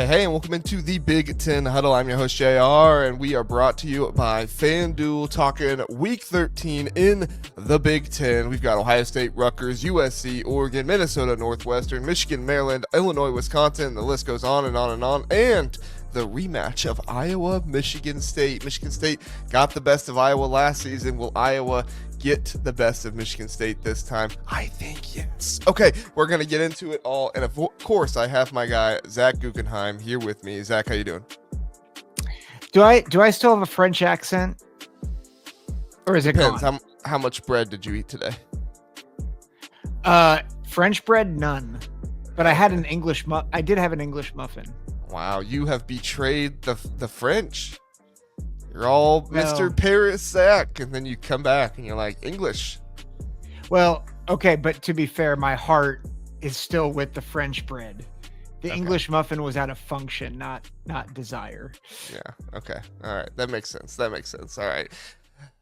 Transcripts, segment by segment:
Hey, and welcome into the Big Ten Huddle. I'm your host, JR, and we are brought to you by FanDuel, talking Week 13 in the Big Ten. We've got Ohio State, Rutgers, USC, Oregon, Minnesota, Northwestern, Michigan, Maryland, Illinois, Wisconsin. The list goes on and on and on. And the rematch of Iowa, Michigan State. Michigan State got the best of Iowa last season. Will Iowa get the best of Michigan State this time? I think yes. Okay, we're going to get into it all. And of course, I have my guy, Zach Guggenheim, here with me. Zach, how you doing? Do I still have a French accent? Or is it Depends. gone? How much bread did you eat today? French bread, none. But I had I did have an English muffin. Wow, you have betrayed the French. You're all No. Mr. Paris Zach, and then you come back and you're like, English. Well, okay, but to be fair, my heart is still with the French bread. The Okay. English muffin was out of function, not desire. Yeah, okay. All right, that makes sense. All right.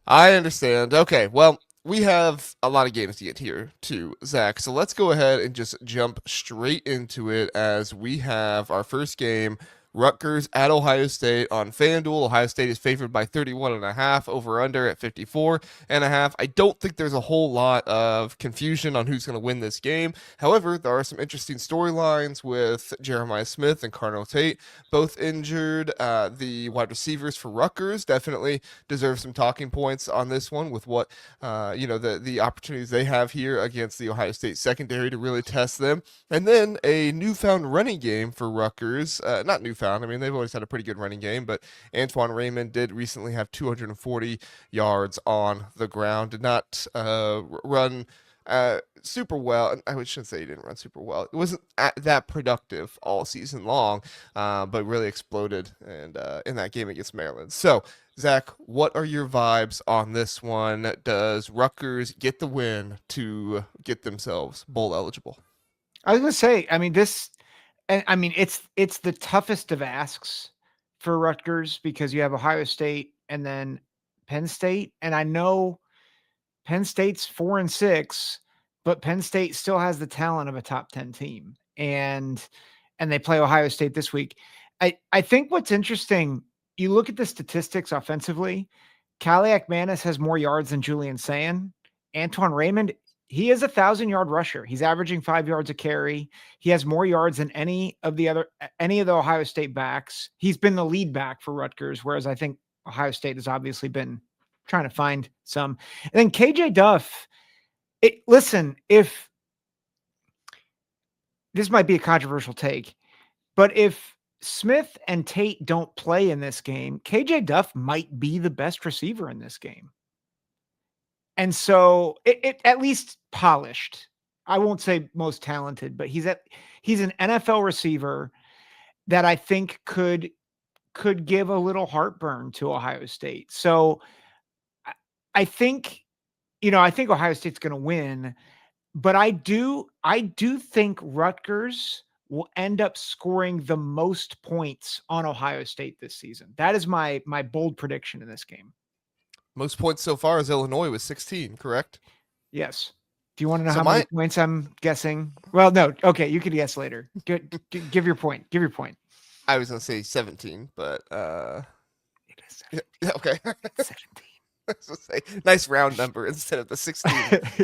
I understand. Okay, well, we have a lot of games to get here too, Zach. So let's go ahead and just jump straight into it as we have our first game, Rutgers at Ohio State on FanDuel. Ohio State is favored by 31.5, over under at 54.5. I don't think there's a whole lot of confusion on who's going to win this game. However, there are some interesting storylines with Jeremiah Smith and Carnell Tate, both injured. The wide receivers for Rutgers definitely deserve some talking points on this one with what, the opportunities they have here against the Ohio State secondary to really test them. And then a newfound running game for Rutgers. Not newfound. I mean, they've always had a pretty good running game, but Antoine Raymond did recently have 240 yards on the ground. Did not run super well. I shouldn't say he didn't run super well. It wasn't that productive all season long, but really exploded and in that game against Maryland. So, Zach, what are your vibes on this one? Does Rutgers get the win to get themselves bowl eligible? I was gonna say, it's the toughest of asks for Rutgers because you have Ohio State and then Penn State, and I know Penn State's 4-6, but Penn State still has the talent of a top 10 team, and they play Ohio State this week. I think what's interesting, you look at the statistics offensively. Kaliak Manis has more yards than Julian Sayin. Antoine Raymond, he is 1,000-yard rusher. He's averaging 5 yards a carry. He has more yards than any of the Ohio State backs. He's been the lead back for Rutgers, whereas I think Ohio State has obviously been trying to find some. And then KJ Duff, if this might be a controversial take, but if Smith and Tate don't play in this game, KJ Duff might be the best receiver in this game. And so it at least polished. I won't say most talented, but he's an NFL receiver that I think could give a little heartburn to Ohio State. So I think Ohio State's going to win, but I do think Rutgers will end up scoring the most points on Ohio State this season. That is my bold prediction in this game. Most points so far is Illinois with 16, correct? Yes. Do you want to know how many points I'm guessing? Well, no. Okay, you could guess later. Give your point. I was going to say 17, but It is 17. okay. 17. I was gonna say, nice round number instead of the 16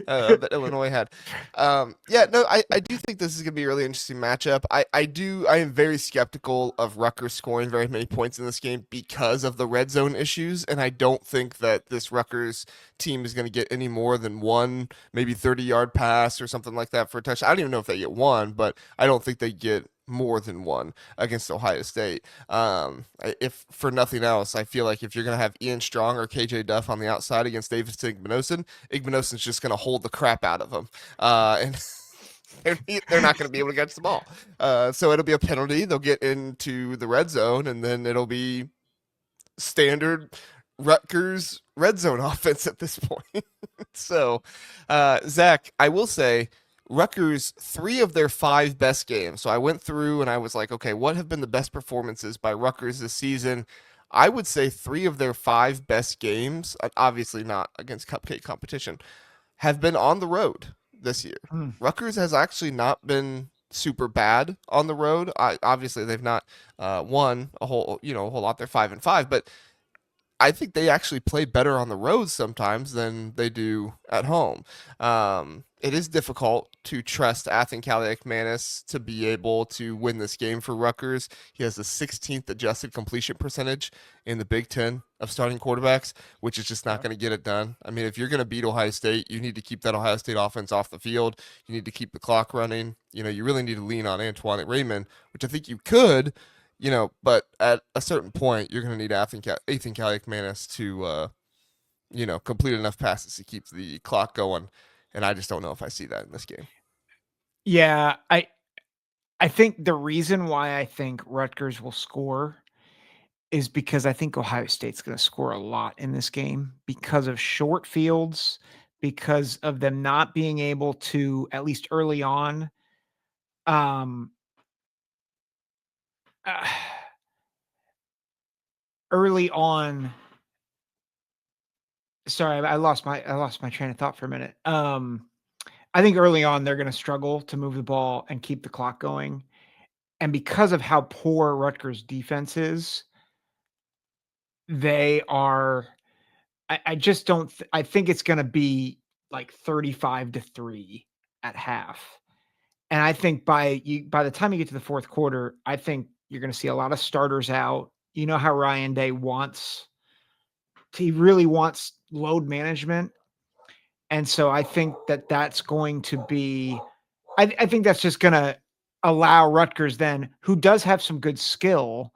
that Illinois had. I do think this is going to be a really interesting matchup. I am very skeptical of Rutgers scoring very many points in this game because of the red zone issues, and I don't think that this Rutgers team is going to get any more than one, maybe 30-yard pass or something like that for a touchdown. I don't even know if they get one, but I don't think they get more than one against Ohio State. If for nothing else, I feel like if you're going to have Ian Strong or KJ Duff on the outside against Davis Igbinosun's just going to hold the crap out of them. And they're not going to be able to catch the ball. So it'll be a penalty. They'll get into the red zone, and then it'll be standard Rutgers red zone offense at this point. So, Zach, I will say, Rutgers, 3 of their 5 best games. So I went through and I was like, okay, what have been the best performances by Rutgers this season? I would say 3 of their 5 best games, obviously not against cupcake competition, have been on the road this year. Rutgers has actually not been super bad on the road. Obviously, they've not won a whole lot. They're 5-5, but I think they actually play better on the road sometimes than they do at home. It is difficult to trust Athan Kaliakmanis to be able to win this game for Rutgers. He has the 16th adjusted completion percentage in the Big Ten of starting quarterbacks, which is just not Yeah. going to get it done. I mean, if you're going to beat Ohio State, you need to keep that Ohio State offense off the field. You need to keep the clock running. You really need to lean on Antoine Raymond, which I think you could, but at a certain point, you're going to need Athan Kaliakmanis to, complete enough passes to keep the clock going. And I just don't know if I see that in this game. Yeah, I think the reason why I think Rutgers will score is because I think Ohio State's going to score a lot in this game because of short fields, because of them not being able to, at least early on, um, uh, early on. Sorry, I lost my train of thought for a minute. I think early on they're going to struggle to move the ball and keep the clock going, and because of how poor Rutgers defense is, they are. I just don't. I think it's going to be like 35-3 at half, and I think by the time you get to the fourth quarter, I think you're going to see a lot of starters out. You know how Ryan Day wants. He really wants load management. And so I think that that's going to be, I think that's just going to allow Rutgers then, who does have some good skill,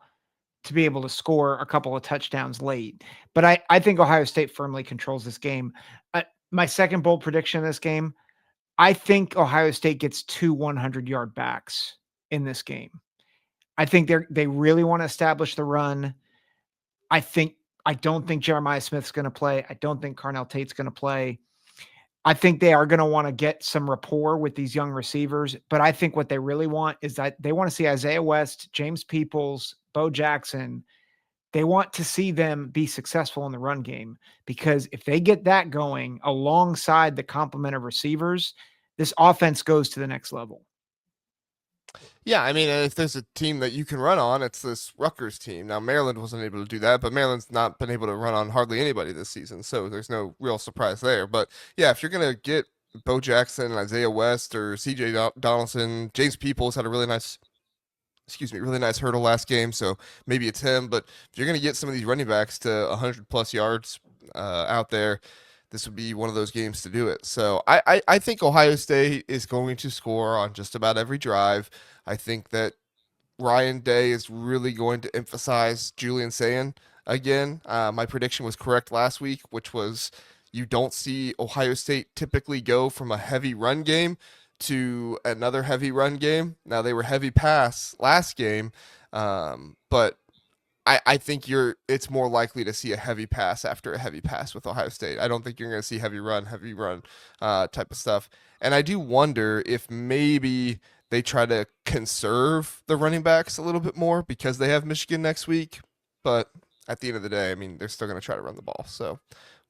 to be able to score a couple of touchdowns late. But I think Ohio State firmly controls this game. My second bold prediction in this game, I think Ohio State gets 2 100-yard backs in this game. I think they really want to establish the run. I think I don't think Jeremiah Smith's going to play. I don't think Carnell Tate's going to play. I think they are going to want to get some rapport with these young receivers, but I think what they really want is that they want to see Isaiah West, James Peoples, Bo Jackson. They want to see them be successful in the run game, because if they get that going alongside the complement of receivers, this offense goes to the next level. Yeah, I mean, if there's a team that you can run on, it's this Rutgers team. Now, Maryland wasn't able to do that, but Maryland's not been able to run on hardly anybody this season, so there's no real surprise there. But yeah, if you're going to get Bo Jackson, Isaiah West, or CJ Donaldson, James Peoples had a really nice hurdle last game, so maybe it's him. But if you're going to get some of these running backs to 100 plus yards out there, this would be one of those games to do it. So I think Ohio State is going to score on just about every drive. I think that Ryan Day is really going to emphasize Julian Sayin again. My prediction was correct last week, which was you don't see Ohio State typically go from a heavy run game to another heavy run game. Now they were heavy pass last game, but I think it's more likely to see a heavy pass after a heavy pass with Ohio State. I don't think you're going to see heavy run type of stuff. And I do wonder if maybe they try to conserve the running backs a little bit more because they have Michigan next week. But at the end of the day, I mean, they're still going to try to run the ball. So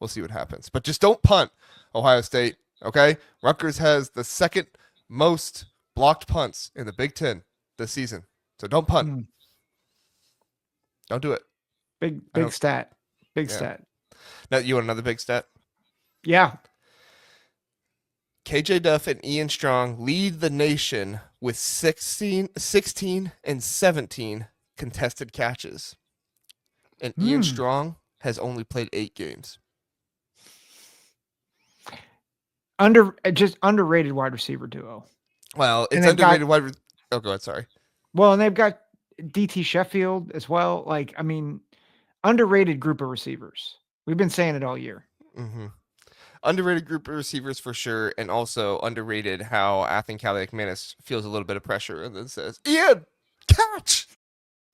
we'll see what happens. But just don't punt, Ohio State. Okay, Rutgers has the second most blocked punts in the Big Ten this season. So don't punt. Mm, Don't do it. big I big don't. stat. Big Yeah. stat. Now you want another big stat? Yeah. KJ Duff and Ian Strong lead the nation with 16 and 17 contested catches. And Ian Mm. Strong has only played 8 games. Just underrated wide receiver duo. Well, And it's they've got underrated Oh, go ahead. Sorry. and they've got DT Sheffield as well. Like, I mean, underrated group of receivers. We've been saying it all year. hmm Underrated group of receivers for sure, and also underrated how Athan Kaliakmanis feels a little bit of pressure and then says, "Ian, catch!"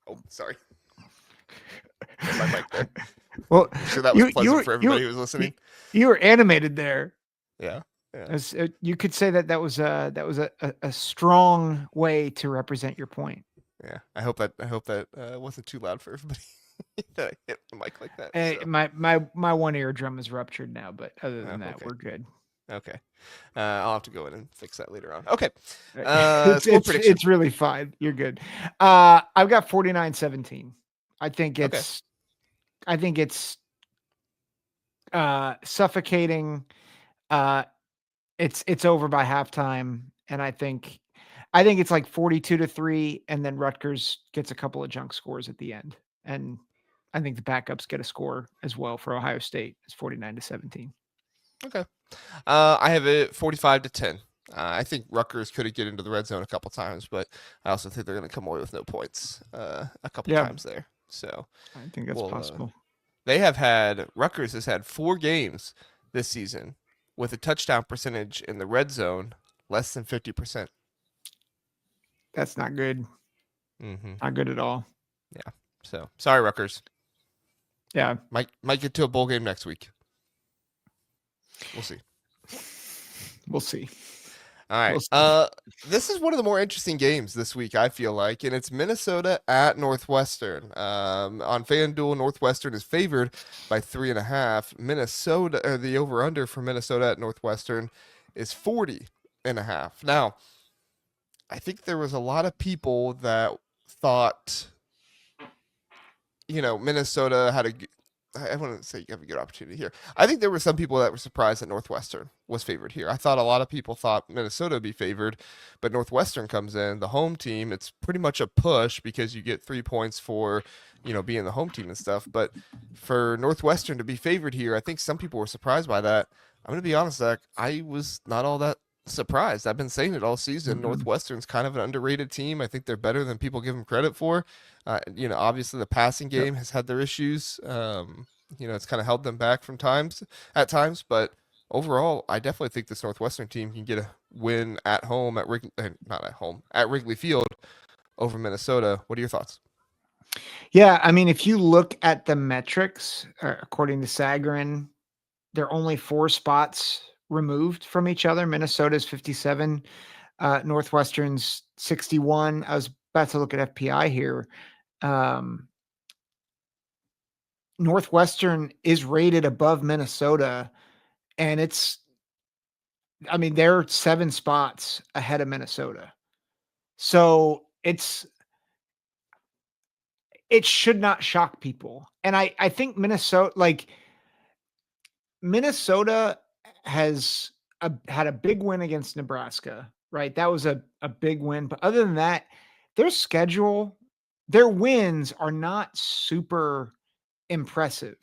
Oh, sorry. Hit my mic there. Well, I'm sure that was you pleasant were for you everybody who was you, listening. you were animated there. Yeah. Yeah. As you could say that was a strong way to represent your point. Yeah, I hope that wasn't too loud for everybody that I hit the mic like that. So My one eardrum is ruptured now, but other than that, okay, we're good. Okay. I'll have to go in and fix that later on. Okay. It's Score it's prediction. it's really fine. You're good. I've got 49-17. I think Okay. it's I think it's suffocating. Uh, it's over by halftime, and I think it's like 42-3, and then Rutgers gets a couple of junk scores at the end, and I think the backups get a score as well for Ohio State. It's 49-17. Okay. I have it 45-10. I think Rutgers could get into the red zone a couple times, but I also think they're going to come away with no points a couple Yeah, times there. So, I think that's we'll possible. Rutgers has had 4 games this season with a touchdown percentage in the red zone less than 50%. That's not good. Mm-hmm. Not good at all. Yeah. So sorry, Rutgers. Yeah, Might get to a bowl game next week. We'll see. we'll see. All right. We'll see. This is one of the more interesting games this week, I feel like, and it's Minnesota at Northwestern. On FanDuel, Northwestern is favored by 3.5. Minnesota, or the over/under for Minnesota at Northwestern, is 40.5. Now, I think there was a lot of people that thought, Minnesota had I wouldn't say you have a good opportunity here. I think there were some people that were surprised that Northwestern was favored here. I thought a lot of people thought Minnesota would be favored, but Northwestern comes in, the home team. It's pretty much a push because you get 3 points for, being the home team and stuff. But for Northwestern to be favored here, I think some people were surprised by that. I'm going to be honest, Zach. I was not all that surprised. I've been saying it all season. Mhm. Northwestern's kind of an underrated team. I think they're better than people give them credit for. Obviously the passing Yep. game has had their issues. It's kind of held them back at times, but overall, I definitely think this Northwestern team can get a win at home at not at home at Wrigley Field over Minnesota. What are your thoughts? Yeah, I mean, if you look at the metrics, according to Sagarin, they're only 4 spots removed from each other. Minnesota's 57, Northwestern's 61. I was about to look at FPI here. Um, Northwestern is rated above Minnesota, and they're 7 spots ahead of Minnesota. So it should not shock people. And I think Minnesota has had a big win against Nebraska, right? That was a big win. But other than that, their schedule, their wins are not super impressive,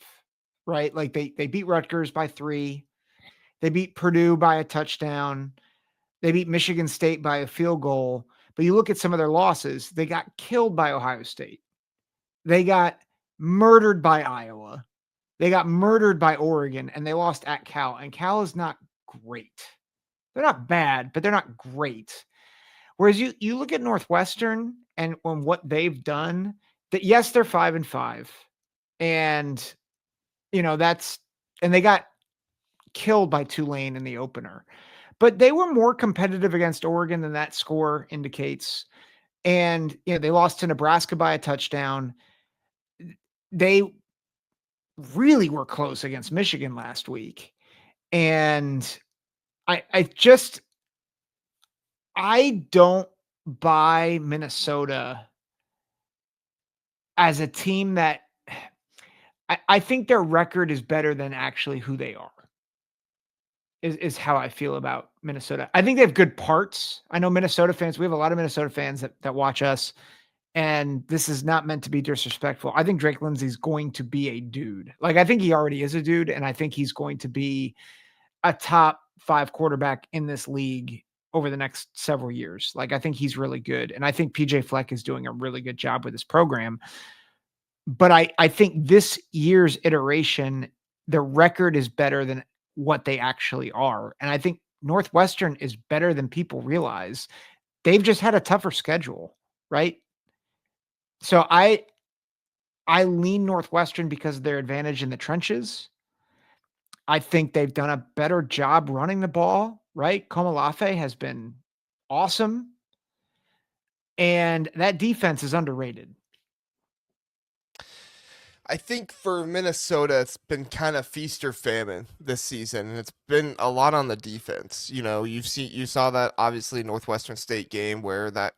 right? Like they beat Rutgers by 3, they beat Purdue by a touchdown, they beat Michigan State by a field goal. But you look at some of their losses, they got killed by Ohio State. They got murdered by Iowa. They got murdered by Oregon, and they lost at Cal. And Cal is not great. They're not bad, but they're not great. Whereas you look at Northwestern and on what they've done, that yes, they're 5-5. And and they got killed by Tulane in the opener. But they were more competitive against Oregon than that score indicates. And they lost to Nebraska by a touchdown. They really were close against Michigan last week. And I don't buy Minnesota as a team that I think their record is better than actually who they are. Is how I feel about Minnesota. I think they have good parts. I know Minnesota fans, we have a lot of Minnesota fans that watch us, and this is not meant to be disrespectful. I think Drake Lindsey's going to be a dude. Like, I think he already is a dude, and I think he's going to be a top 5 quarterback in this league over the next several years. Like, I think he's really good, and I think PJ Fleck is doing a really good job with his program. But I think this year's iteration, the record is better than what they actually are. And I think Northwestern is better than people realize. They've just had a tougher schedule, right? So I lean Northwestern because of their advantage in the trenches. I think they've done a better job running the ball, right? Komalafe has been awesome. And that defense is underrated. I think for Minnesota, it's been kind of feast or famine this season, and it's been a lot on the defense. You saw that obviously Northwestern State game where that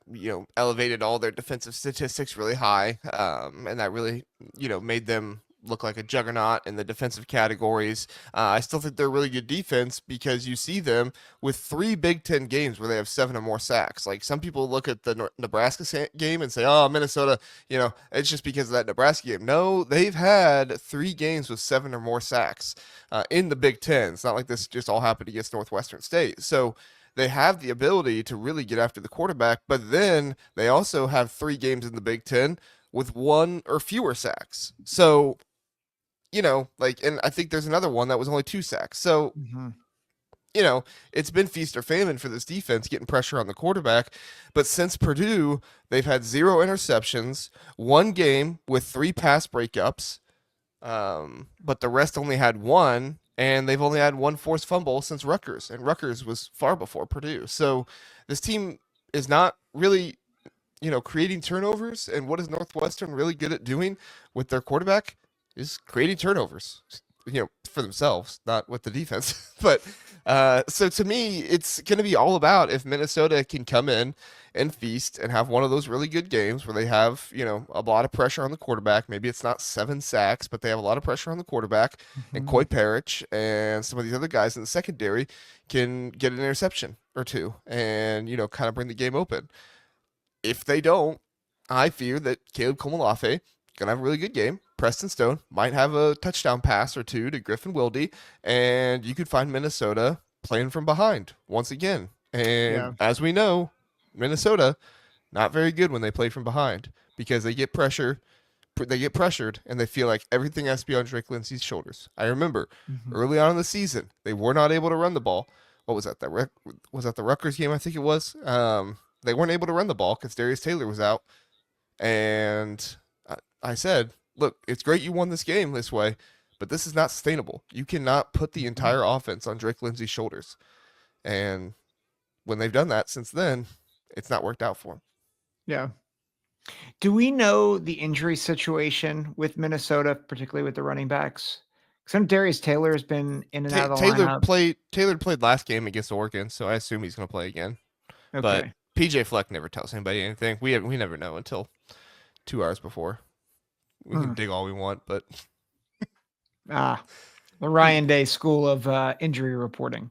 elevated all their defensive statistics really high, and that really made them look like a juggernaut in the defensive categories. I still think they're really good defense because you see them with three Big Ten games where they have seven or more sacks. Like some people look at the Nebraska game and say, "Oh, Minnesota." It's just because of that Nebraska game. No, they've had three games with seven or more sacks in the Big Ten. It's not like this just all happened against Northwestern State. So they have the ability to really get after the quarterback, but then they also have three games in the Big Ten with one or fewer sacks. So, and I think there's another one that was only two sacks. So Mm-hmm. It's been feast or famine for this defense getting pressure on the quarterback. But since Purdue, they've had zero interceptions, one game with three pass breakups, but the rest only had one, and they've only had one forced fumble since Rutgers, and Rutgers was far before Purdue. So this team is not really, creating turnovers. And what is Northwestern really good at doing with their quarterback is creating turnovers, for themselves, not with the defense. But so to me, it's going to be all about if Minnesota can come in and feast and have one of those really good games where they have, a lot of pressure on the quarterback. Maybe it's not seven sacks, but they have a lot of pressure on the quarterback. And Mm-hmm. Coy Parrish and some of these other guys in the secondary can get an interception or two and, kind of bring the game open. If they don't, I fear that Caleb Komolafe gonna have a really good game. Preston Stone might have a touchdown pass or two to Griffin Wilde, and you could find Minnesota playing from behind once again. And Yeah. as we know, Minnesota not very good when they play from behind because they get pressured, and they feel like everything has to be on Drake Lindsey's shoulders. I remember Mm-hmm. early on in the season they were not able to run the ball. What was that? Was that the Rutgers game? I think it was. They weren't able to run the ball because Darius Taylor was out, and I said, "Look, it's great you won this game this way, but this is not sustainable. You cannot put the Mm-hmm. entire offense on Drake Lindsey's shoulders." And when they've done that since then, it's not worked out for them. Yeah. Do we know the injury situation with Minnesota, particularly with the running backs? Because Darius Taylor has been in and out of the lineup. Taylor played last game against Oregon, so I assume he's going to play again. But Okay. PJ Fleck never tells anybody anything. We never know until 2 hours before. We can Hmm. dig all we want, but Ah, the Ryan Day School of Injury Reporting.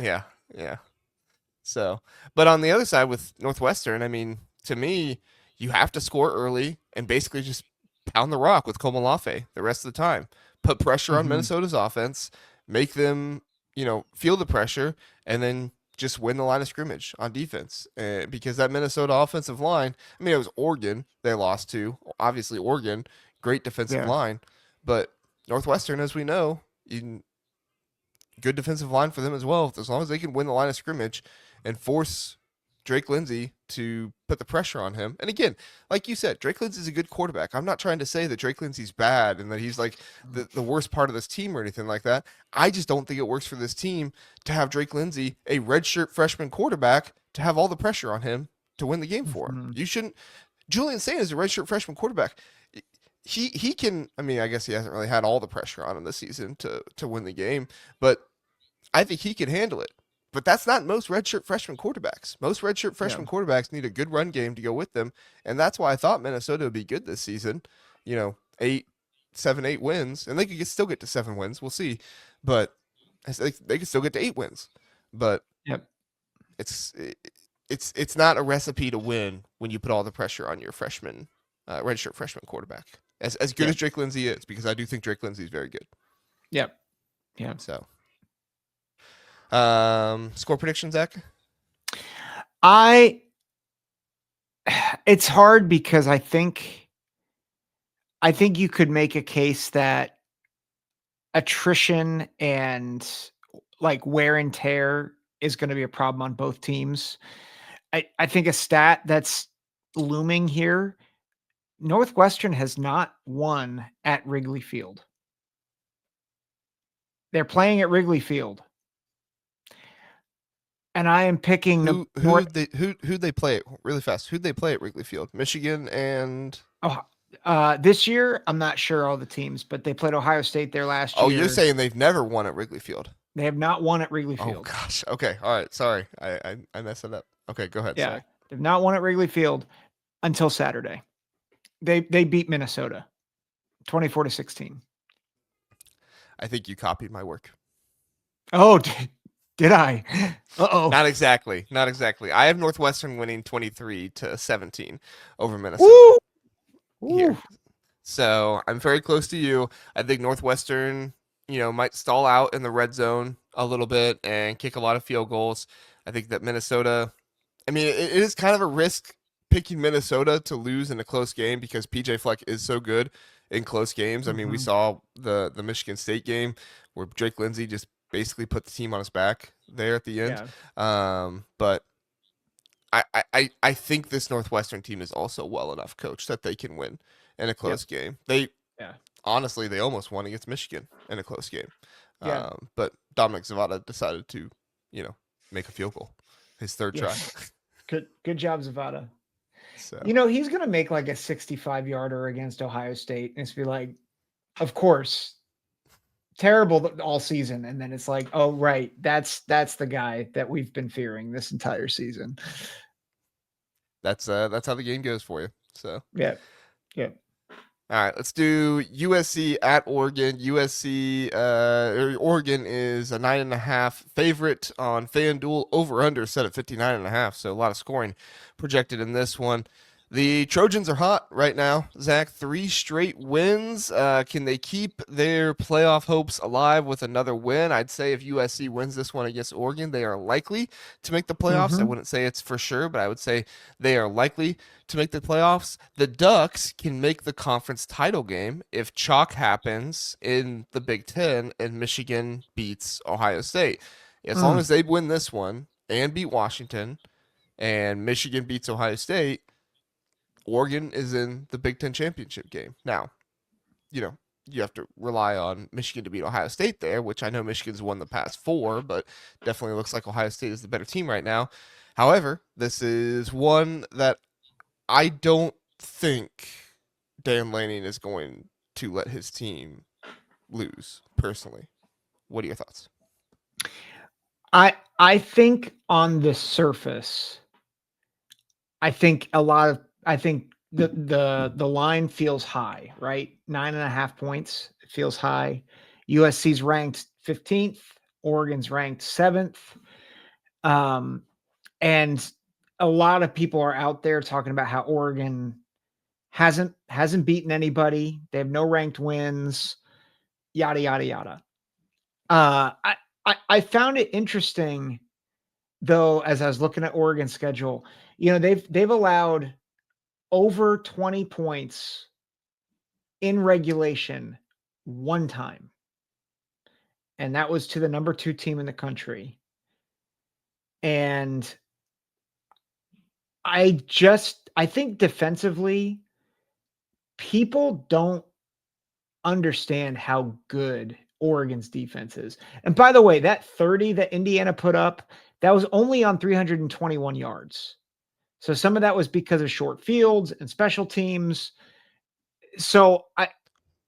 yeah, yeah. So, but on the other side with Northwestern, I mean, to me, you have to score early and basically just pound the rock with Komalafe the rest of the time. Put pressure on Hmm. Minnesota's offense, make them, feel the pressure, and then just win the line of scrimmage on defense. Because that Minnesota offensive line, I mean, it was Oregon they lost to. Obviously, Oregon, great defensive Yeah. line, but Northwestern, as we know, good defensive line for them as well. As long as they can win the line of scrimmage and force Drake Lindsey to put the pressure on him. And again, like you said, Drake Lindsey's a good quarterback. I'm not trying to say that Drake Lindsey's bad and that he's like the worst part of this team or anything like that. I just don't think it works for this team to have Drake Lindsey, a redshirt freshman quarterback, to have all the pressure on him to win the game for him. Hmm. You shouldn't. Julian Sand is a redshirt freshman quarterback. He can. I mean, I guess he hasn't really had all the pressure on him this season to win the game, but I think he can handle it. But that's not most redshirt freshman quarterbacks. Most redshirt Yeah. freshman quarterbacks need a good run game to go with them, and that's why I thought Minnesota would be good this season. 8 wins, and they could still get to 7 wins. We'll see, but they could still get to 8 wins. But Yep. it's it's not a recipe to win when you put all the pressure on your redshirt freshman quarterback. As good Yep. as Drake Lindsey is, because I do think Drake Lindsey is very good. Yep. Yep. So, score prediction, Zach. I it's hard because I think you could make a case that attrition and like wear and tear is going to be a problem on both teams. I think a stat that's looming here, Northwestern has not won at Wrigley Field. They're playing at Wrigley Field. And I am picking Who they play at really fast? Who'd they play at Wrigley Field? Michigan and Oh, This year, I'm not sure all the teams, but they played Ohio State there last Oh, you're year. saying they've never won at Wrigley Field? They have not won at Wrigley Oh Field. gosh. Okay. All right. Sorry. I messed it up. Okay. Go ahead. Yeah, Sorry. they've not won at Wrigley Field until Saturday. They beat Minnesota 24-16. I think you copied my work. Oh, did I? Uh-oh. Not exactly. Not exactly. I have Northwestern winning 23-17 over Minnesota Woo! here. Woo! So I'm very close to you. I think Northwestern, might stall out in the red zone a little bit and kick a lot of field goals. I think that Minnesota, I mean, it is kind of a risk picking Minnesota to lose in a close game because PJ Fleck is so good in close games. I mean, we Mhm. saw the Michigan State game where Drake Lindsey just basically put the team on his back there at the end. Yeah. But I think this Northwestern team is also well enough coached that they can win in a Yep. close game. They Yeah. honestly they almost won against Michigan in a close game, Yeah. but Dominic Zavada decided to make a field goal, his third try. Yes. Good job, Zavada. So He's gonna make like a 65-yarder against Ohio State, and it's be like, of course, terrible all season, and then it's like, oh right, that's the guy that we've been fearing this entire season. that's how the game goes for you. So Yeah. Yeah. all right, let's do USC at Oregon. Oregon is a 9.5 favorite on FanDuel. Over under set at 59.5. So a lot of scoring projected in this one. The Trojans are hot right now. Zach, 3 straight wins. Can they keep their playoff hopes alive with another win? I'd say if USC wins this one against Oregon, they are likely to make the playoffs. I Mm-hmm. wouldn't say it's for sure, but I would say they are likely to make the playoffs. The Ducks can make the conference title game if chalk happens in the Big Ten and Michigan beats Ohio State. As long Mm. as they win this one and beat Washington and Michigan beats Ohio State, Oregon is in the Big Ten championship game. Now, you have to rely on Michigan to beat Ohio State there, which I know Michigan's won the past 4, but definitely looks like Ohio State is the better team right now. However, this is one that I don't think Dan Lanning is going to let his team lose, personally. What are your thoughts? I think on the surface, I think the line feels high, right? 9.5 points feels high. USC's ranked 15th, Oregon's ranked 7th. And a lot of people are out there talking about how Oregon hasn't beaten anybody. They have no ranked wins, yada yada yada. I found it interesting though, as I was looking at Oregon's schedule. They've allowed over 20 points in regulation one time, and that was to the number 2 team in the country. And I think defensively, people don't understand how good Oregon's defense is. And by the way, that 30 that Indiana put up, that was only on 321 yards. So some of that was because of short fields and special teams. So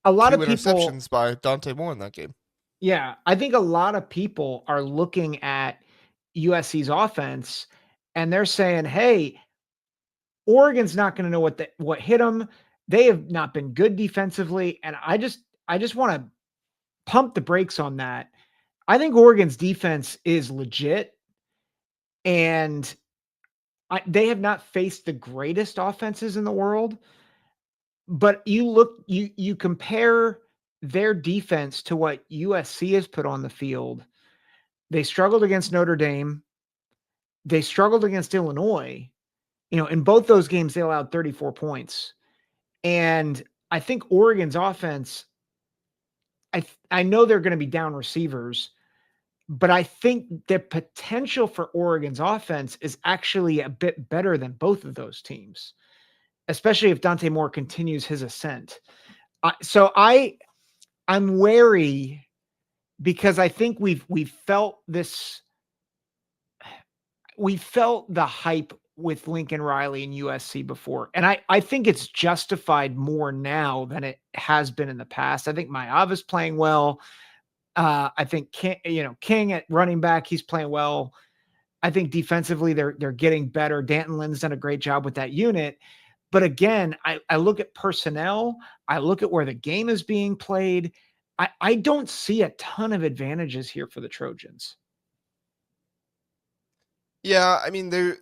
a lot 2 of people, interceptions by Dante Moore in that game. yeah, I think a lot of people are looking at USC's offense and they're saying, "Hey, Oregon's not going to know what hit them. They have not been good defensively." And I just want to pump the brakes on that. I think Oregon's defense is legit, and they have not faced the greatest offenses in the world. But you compare their defense to what USC has put on the field. They struggled against Notre Dame. They struggled against Illinois. In both those games, they allowed 34 points. And I think Oregon's offense, I know they're going to be down receivers, but I think the potential for Oregon's offense is actually a bit better than both of those teams, especially if Dante Moore continues his ascent. I'm wary because I think we felt the hype with Lincoln Riley and USC before. And I think it's justified more now than it has been in the past. I think Mayava's playing well. I think King at running back, he's playing well. I think defensively they're getting better. Danton Lynn's done a great job with that unit. But again, I look at personnel, I look at where the game is being played. I don't see a ton of advantages here for the Trojans. Yeah, I mean, the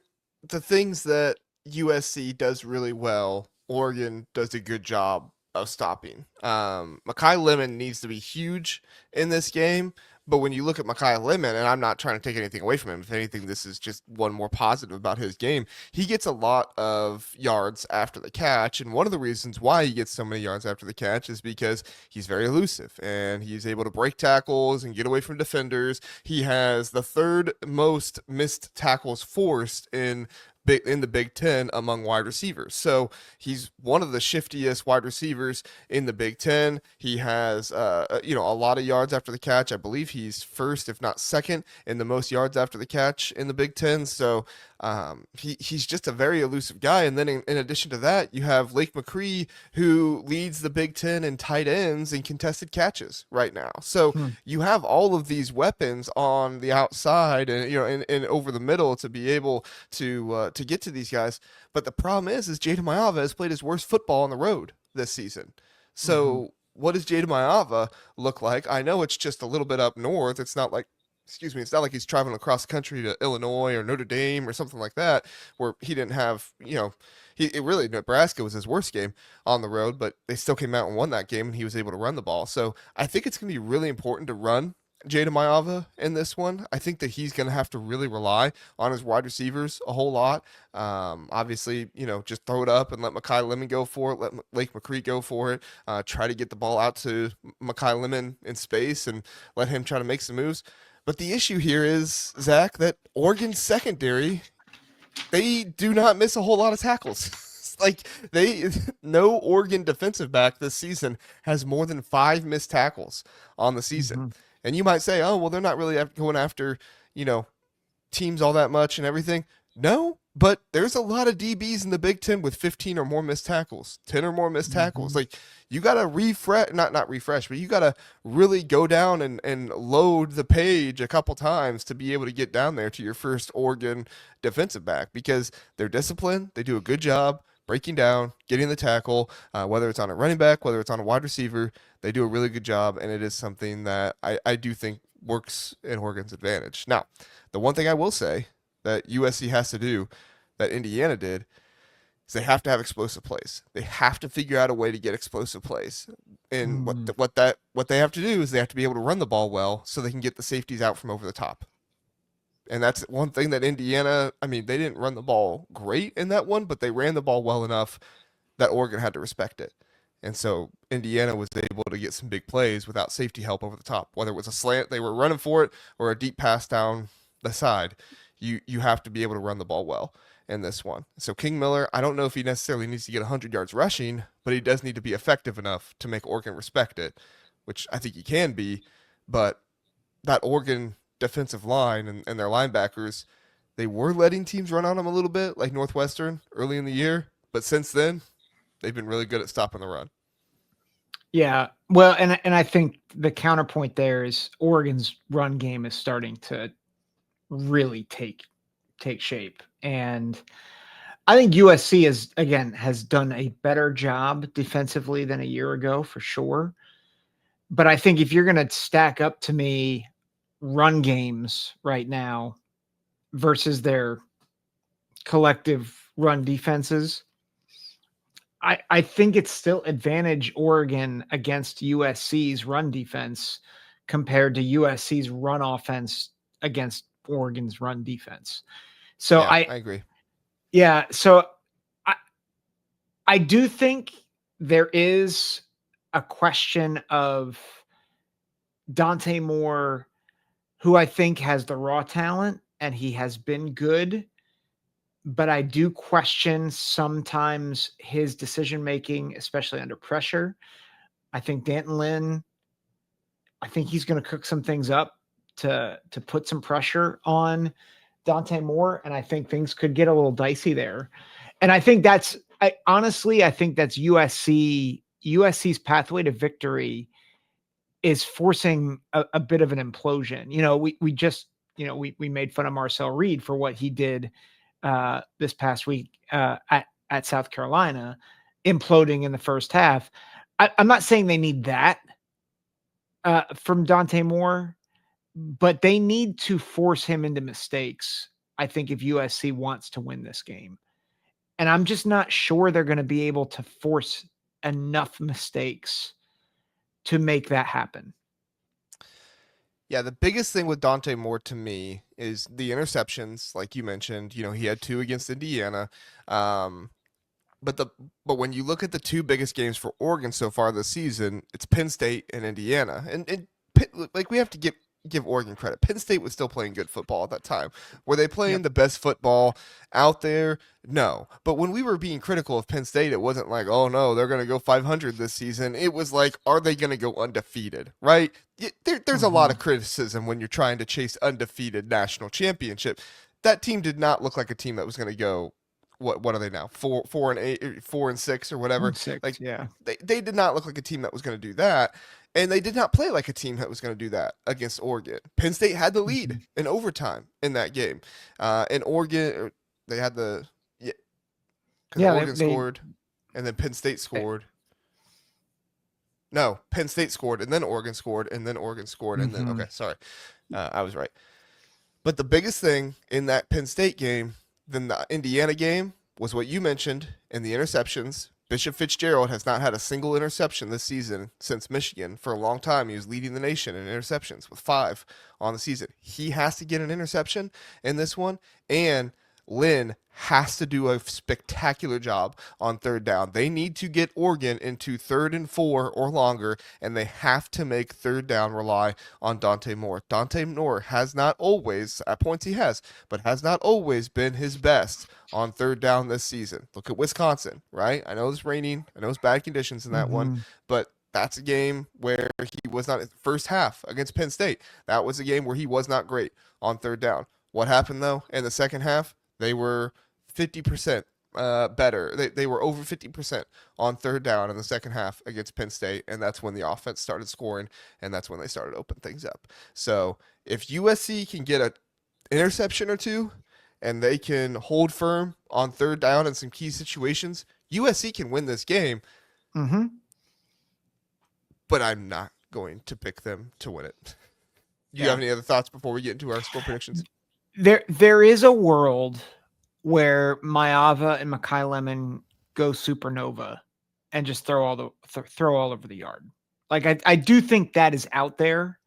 things that USC does really well, Oregon does a good job of stopping. Makai Lemon needs to be huge in this game, but when you look at Makai Lemon, and I'm not trying to take anything away from him, if anything, this is just one more positive about his game. He gets a lot of yards after the catch, and one of the reasons why he gets so many yards after the catch is because he's very elusive and he's able to break tackles and get away from defenders. He has the third most missed tackles forced in the Big Ten among wide receivers. So he's one of the shiftiest wide receivers in the Big Ten. He has, a lot of yards after the catch. I believe he's first, if not second, in the most yards after the catch in the Big Ten. So he's just a very elusive guy. And then in addition to that, you have Lake McCree, who leads the Big Ten in tight ends and contested catches right now. So you have all of these weapons on the outside and and over the middle to be able to get to these guys. But the problem is Jada Mayava has played his worst football on the road this season. So what does Jada Mayava look like? I know it's just a little bit up north. It's not like it's not like he's traveling across the country to Illinois or Notre Dame or something like that, where he didn't have, Nebraska was his worst game on the road, but they still came out and won that game, and he was able to run the ball. So I think it's going to be really important to run Jada Mayava in this one. I think that he's going to have to really rely on his wide receivers a whole lot. Obviously, just throw it up and let Makai Lemon go for it. Let Lake McCree go for it. Try to get the ball out to Makai Lemon in space and let him try to make some moves. But the issue here is, Zach, that Oregon's secondary, they do not miss a whole lot of tackles. No Oregon defensive back this season has more than 5 missed tackles on the season. And you might say, oh, well, they're not really going after, teams all that much and everything. No, but there's a lot of DBs in the Big Ten with 15 or more missed tackles, 10 or more missed tackles. Like, you got to not refresh, but you got to really go down and load the page a couple times to be able to get down there to your first Oregon defensive back, because they're disciplined. They do a good job breaking down, getting the tackle, whether it's on a running back, whether it's on a wide receiver. They do a really good job, and it is something that I do think works in Oregon's advantage. Now, the one thing I will say that USC has to do that Indiana did is they have to have explosive plays. They have to figure out a way to get explosive plays. And what they have to do is they have to be able to run the ball well so they can get the safeties out from over the top. And that's one thing that Indiana, they didn't run the ball great in that one, but they ran the ball well enough that Oregon had to respect it. And so Indiana was able to get some big plays without safety help over the top. Whether it was a slant, they were running for it, or a deep pass down the side, you have to be able to run the ball well in this one. So King Miller, I don't know if he necessarily needs to get 100 yards rushing, but he does need to be effective enough to make Oregon respect it, which I think he can be. But that Oregon defensive line and their linebackers, they were letting teams run on them a little bit, like Northwestern early in the year. But since then, they've been really good at stopping the run. Yeah. Well, and I think the counterpoint there is Oregon's run game is starting to really take shape. And I think USC has done a better job defensively than a year ago for sure. But I think if you're going to stack up to me run games right now versus their collective run defenses, I think it's still advantage Oregon against USC's run defense compared to USC's run offense against Oregon's run defense. So yeah, I agree. Yeah. So I do think there is a question of Dante Moore, who I think has the raw talent and he has been good, but I do question sometimes his decision-making, especially under pressure. I think Danton Lynn, I think he's going to cook some things up to put some pressure on Dante Moore, and I think things could get a little dicey there. And I think that's honestly, I think that's USC's pathway to victory is forcing a bit of an implosion. We just we made fun of Marcel Reed for what he did this past week at South Carolina, imploding in the first half. I'm not saying they need that from Dante Moore, but they need to force him into mistakes. I think if USC wants to win this game, and I'm just not sure they're going to be able to force enough mistakes to make that happen. Yeah, the biggest thing with Dante Moore to me is the interceptions, like you mentioned. He had two against Indiana. Um, but the but when you look at the two biggest games for Oregon so far this season, it's Penn State and Indiana. And like we have to give Oregon credit. Penn State was still playing good football at that time. Were they playing Yep. the best football out there? No. But when we were being critical of Penn State, it wasn't like, oh no, they're going to go 500 this season. It was like, are they going to go undefeated? Right? There's a lot Mm-hmm. of criticism when you're trying to chase undefeated national championship. That team did not look like a team that was going to go. What are they now? 4-8, 4-6, or whatever. 6, Like yeah. they did not look like a team that was going to do that. And they did not play like a team that was going to do that against Oregon. Penn State had the lead Mhm. in overtime in that game. And Oregon, they had the, yeah, because Yeah, Oregon scored and then Penn State they scored. No, Penn State scored and then Oregon scored and then Oregon scored and then, mhm. okay, sorry. I was right. But the biggest thing in that Penn State game than the Indiana game was what you mentioned in the interceptions. Bishop Fitzgerald has not had a single interception this season since Michigan. For a long time, he was leading the nation in interceptions with 5 on the season. He has to get an interception in this one, and Lynn has to do a spectacular job on third down. They need to get Oregon into 3rd and 4 or longer, and they have to make third down rely on Dante Moore. Dante Moore has not always, at points he has, but has not always been his best on third down this season. Look at Wisconsin, right? I know it's raining. I know it's bad conditions in that one, Mhm. but that's a game where he was not. First half against Penn State, that was a game where he was not great on third down. What happened though in the second half? They were 50% better. They were over 50% on third down in the second half against Penn State, and that's when the offense started scoring, and that's when they started to open things up. So if USC can get an interception or two, and they can hold firm on third down in some key situations, USC can win this game, Mhm. but I'm not going to pick them to win it. Do you have Yeah. any other thoughts before we get into our score predictions? There is a world where Maava and Makai Lemon go supernova and just throw all over the yard. Like I do think that is out there,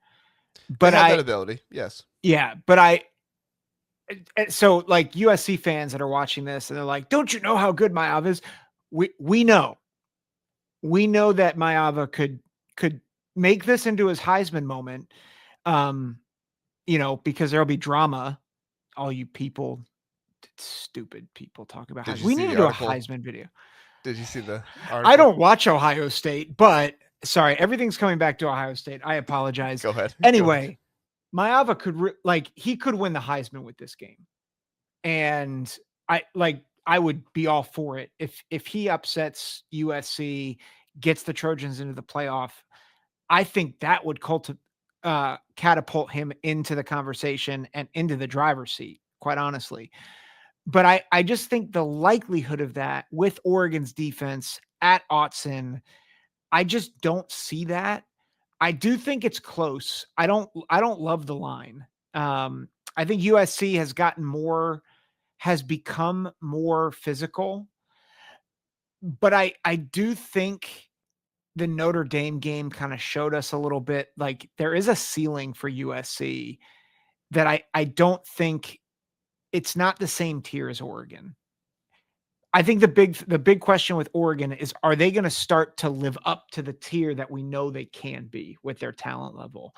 They but have that ability, yes. yeah, but so like USC fans that are watching this and they're like, "Don't you know how good Maava is?" We know. We know that Maava could make this into his Heisman moment. Um, because there'll be drama. All you people, stupid people talk about Did Heisman. you We see need to the do a article? Heisman video. Did you see the I article? don't watch Ohio State, but sorry, everything's coming back to Ohio State. I apologize. Go ahead. Go ahead. Anyway, Maava he could win the Heisman with this game, and I would be all for it if he upsets USC, gets the Trojans into the playoff. I think that would catapult him into the conversation and into the driver's seat, quite honestly. But I just think the likelihood of that with Oregon's defense at Autzen, I just don't see that. I do think it's close. I don't love the line. I think USC has become more physical, but I do think the Notre Dame game kind of showed us a little bit like there is a ceiling for USC that I don't think it's not the same tier as Oregon. I think the big question with Oregon is are they going to start to live up to the tier that we know they can be with their talent level?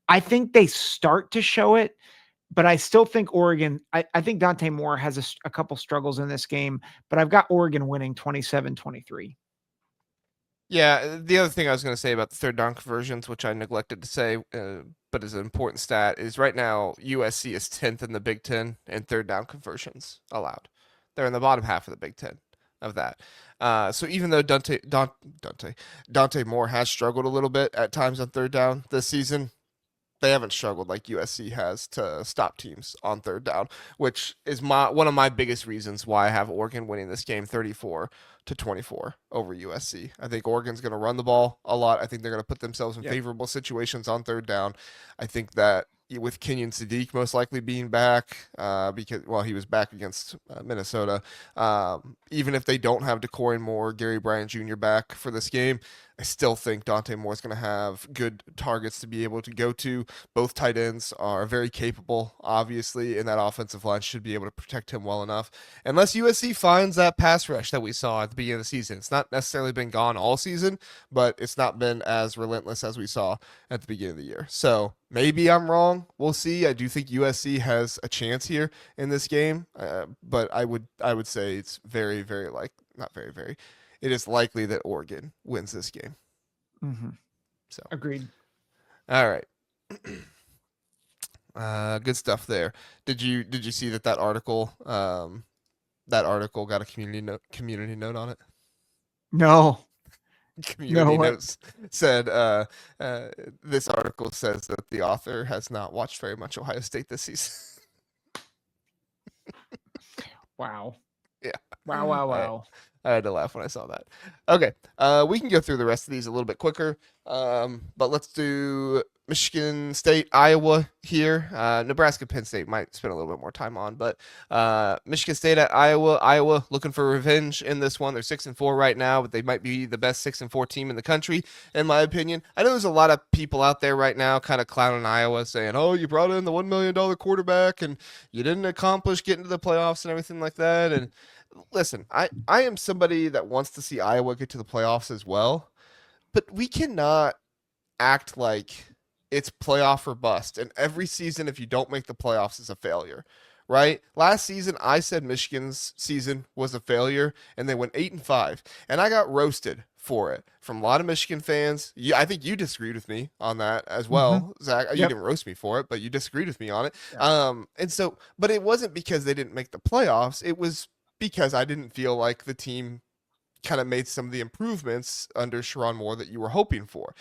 I think they start to show it, but I still think Oregon, I think Dante Moore has a couple struggles in this game, but I've got Oregon winning 27-23. Yeah, the other thing I was going to say about the third down conversions, which I neglected to say, but is an important stat, is right now USC is 10th in the Big Ten in third down conversions allowed. They're in the bottom half of the Big Ten of that. So even though Dante Moore has struggled a little bit at times on third down this season, they haven't struggled like USC has to stop teams on third down, which is one of my biggest reasons why I have Oregon winning this game 34-24 over USC. I think Oregon's going to run the ball a lot. I think they're going to put themselves in Yep. favorable situations on third down. I think that with Kenyon Sadiq most likely being back, because he was back against Minnesota. Even if they don't have DeCorian Moore, Gary Bryant Jr. back for this game, I still think Dante Moore is going to have good targets to be able to go to. Both tight ends are very capable, obviously, and that offensive line should be able to protect him well enough. Unless USC finds that pass rush that we saw at the beginning of the season. It's not necessarily been gone all season, but it's not been as relentless as we saw at the beginning of the year. So maybe I'm wrong. We'll see. I do think USC has a chance here in this game, but I would say it's very, very not very, very. It is likely that Oregon wins this game. Mm-hmm. So Agreed. all right. Good stuff there. Did you see that article got a community note on it? No, Community what? notes said this article says that the author has not watched very much Ohio State this season. Wow. Yeah. Wow. I had to laugh when I saw that. Okay, we can go through the rest of these a little bit quicker, but let's do Michigan State, Iowa here. Nebraska, Penn State might spend a little bit more time on, but Michigan State at Iowa. Iowa looking for revenge in this one. They're 6-4 right now, but they might be the best 6-4 team in the country, in my opinion. I know there's a lot of people out there right now kind of clowning Iowa, saying, "Oh, you brought in the $1 million quarterback and you didn't accomplish getting to the playoffs and everything like that." And listen, I am somebody that wants to see Iowa get to the playoffs as well, but we cannot act like it's playoff or bust. And every season, if you don't make the playoffs, is a failure, right? Last season, I said Michigan's season was a failure, and they went 8-5, and I got roasted for it from a lot of Michigan fans. I think you disagreed with me on that as Mm-hmm. well, Zach. You Yep. didn't roast me for it, but you disagreed with me on it. Yeah. And so, but it wasn't because they didn't make the playoffs. It was because I didn't feel like the team kind of made some of the improvements under Sharon Moore that you were hoping for.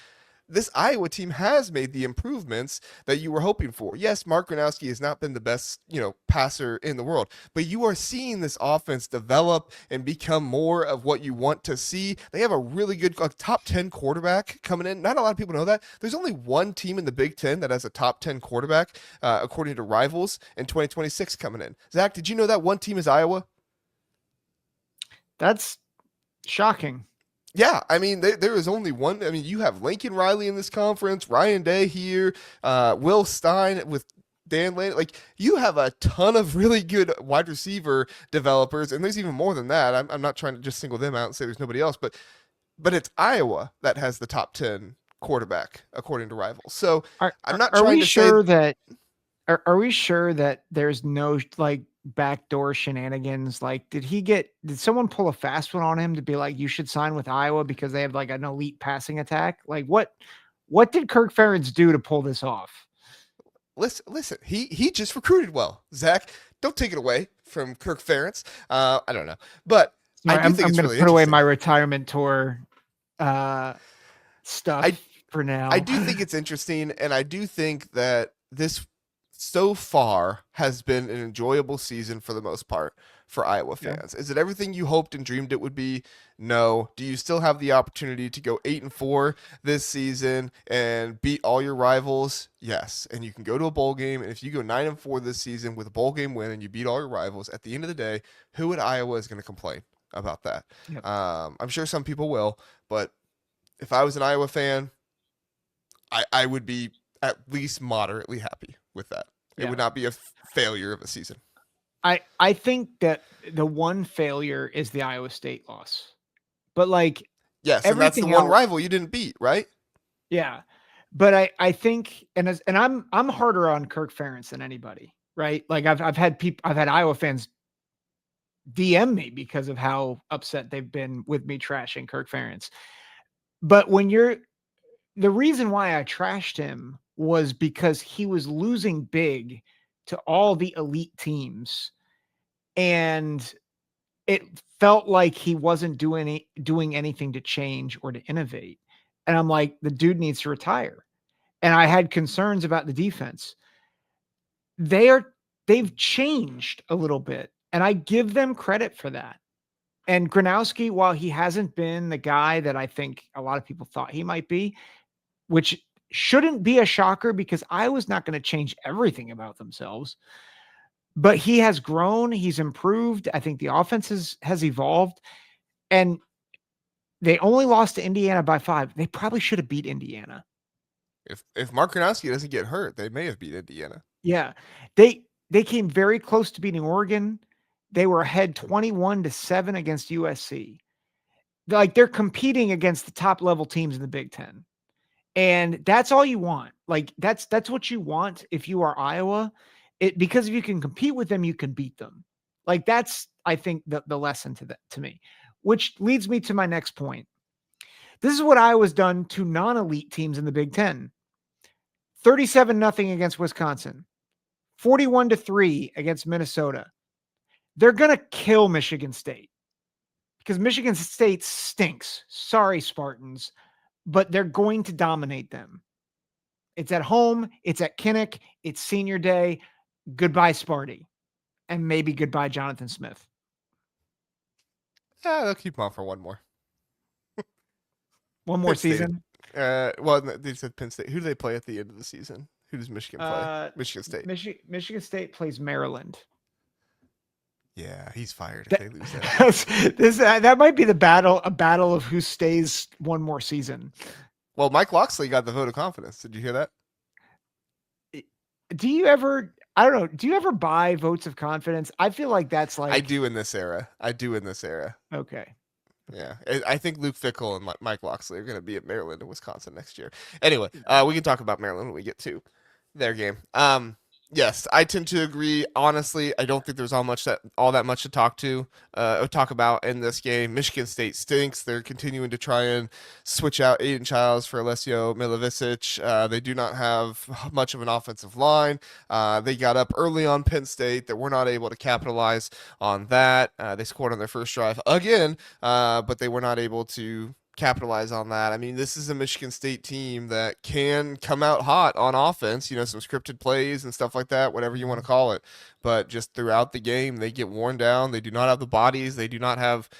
This Iowa team has made the improvements that you were hoping for. Yes, Mark Gronowski has not been the best, passer in the world, but you are seeing this offense develop and become more of what you want to see. They have a really good top 10 quarterback coming in. Not a lot of people know that. There's only one team in the Big Ten that has a top 10 quarterback, according to Rivals, in 2026 coming in. Zach, did you know that one team is Iowa? That's shocking. Yeah, I mean, there is only one. I mean, you have Lincoln Riley in this conference, Ryan Day here, Will Stein with Dan Lane. Like, you have a ton of really good wide receiver developers, and there's even more than that. I'm not trying to just single them out and say there's nobody else, but it's Iowa that has the top 10 quarterback according to Rivals. So Are I'm not are trying we to say sure that are we sure that there's no like backdoor shenanigans? Like, did someone pull a fast one on him to be like, you should sign with Iowa because they have like an elite passing attack? Like, what did Kirk Ferentz do to pull this off? listen, he just recruited well. Zach, don't take it away from Kirk Ferentz. I don't know, but I Sorry, do I'm think it's going to really put away interesting. my retirement tour I stuff for I now. do think it's interesting, and I do think that this so far has been an enjoyable season for the most part for Iowa Yeah. fans. Is it everything you hoped and dreamed it would be? No. Do you still have the opportunity to go 8-4 this season and beat all your rivals? Yes. And you can go to a bowl game, and if you go 9-4 this season with a bowl game win and you beat all your rivals, at the end of the day, who at Iowa is going to complain about that? Yep. I'm sure some people will, but if I was an Iowa fan, I would be at least moderately happy with that. It Yeah. would not be a failure of a season. I think that the one failure is the Iowa State loss. But like Yes, and that's the everything one else, rival you didn't beat, right? yeah. But I think and I'm harder on Kirk Ferentz than anybody, right? Like I've had Iowa fans DM me because of how upset they've been with me trashing Kirk Ferentz. But the reason why I trashed him was because he was losing big to all the elite teams, and it felt like he wasn't doing anything to change or to innovate. And I'm like, the dude needs to retire. And I had concerns about the defense. They've changed a little bit, and I give them credit for that. And Gronowski, while he hasn't been the guy that I think a lot of people thought he might be, which shouldn't be a shocker because Iowa's not going to change everything about themselves, but he has grown, he's improved. I think the offense has evolved, and they only lost to Indiana by 5. They probably should have beat Indiana. If Mark Gronowski doesn't get hurt, they may have beat Indiana. Yeah. They came very close to beating Oregon. They were ahead 21-7 against USC. Like, they're competing against the top level teams in the Big Ten. And that's all you want. Like, that's what you want if you are Iowa. Because if you can compete with them, you can beat them. Like, that's, I think, the lesson to me, which leads me to my next point. This is what Iowa's done to non-elite teams in the Big Ten. 37-0 against Wisconsin. 41-3 against Minnesota. They're going to kill Michigan State because Michigan State stinks. Sorry, Spartans, but they're going to dominate them. It's at home. It's at Kinnick. It's senior day. Goodbye, Sparty. And maybe goodbye, Jonathan Smith. Yeah, they'll keep him on for one more. One more Penn State. season. Well, they said Penn State. Who do they play at the end of the season? Who does Michigan play? Michigan State. Michigan State plays Maryland. Yeah, he's fired if they lose that. That might be a battle of who stays one more season. Well, Mike Locksley got the vote of confidence. Did you hear that? Do you ever? I don't know. Do you ever buy votes of confidence? I feel like that's like I do in this era. Okay. Yeah, I think Luke Fickell and Mike Locksley are going to be at Maryland and Wisconsin next year. Anyway, we can talk about Maryland when we get to their game. Yes, I tend to agree. Honestly, I don't think there's all that much to talk about in this game. Michigan State stinks. They're continuing to try and switch out Aiden Childs for Alessio Milovic. They do not have much of an offensive line. They got up early on Penn State. That were not able to capitalize on that. They scored on their first drive again, but they were not able to capitalize on that. I mean, this is a Michigan State team that can come out hot on offense, some scripted plays and stuff like that, whatever you want to call it. But just throughout the game, they get worn down. They do not have the bodies. They do not have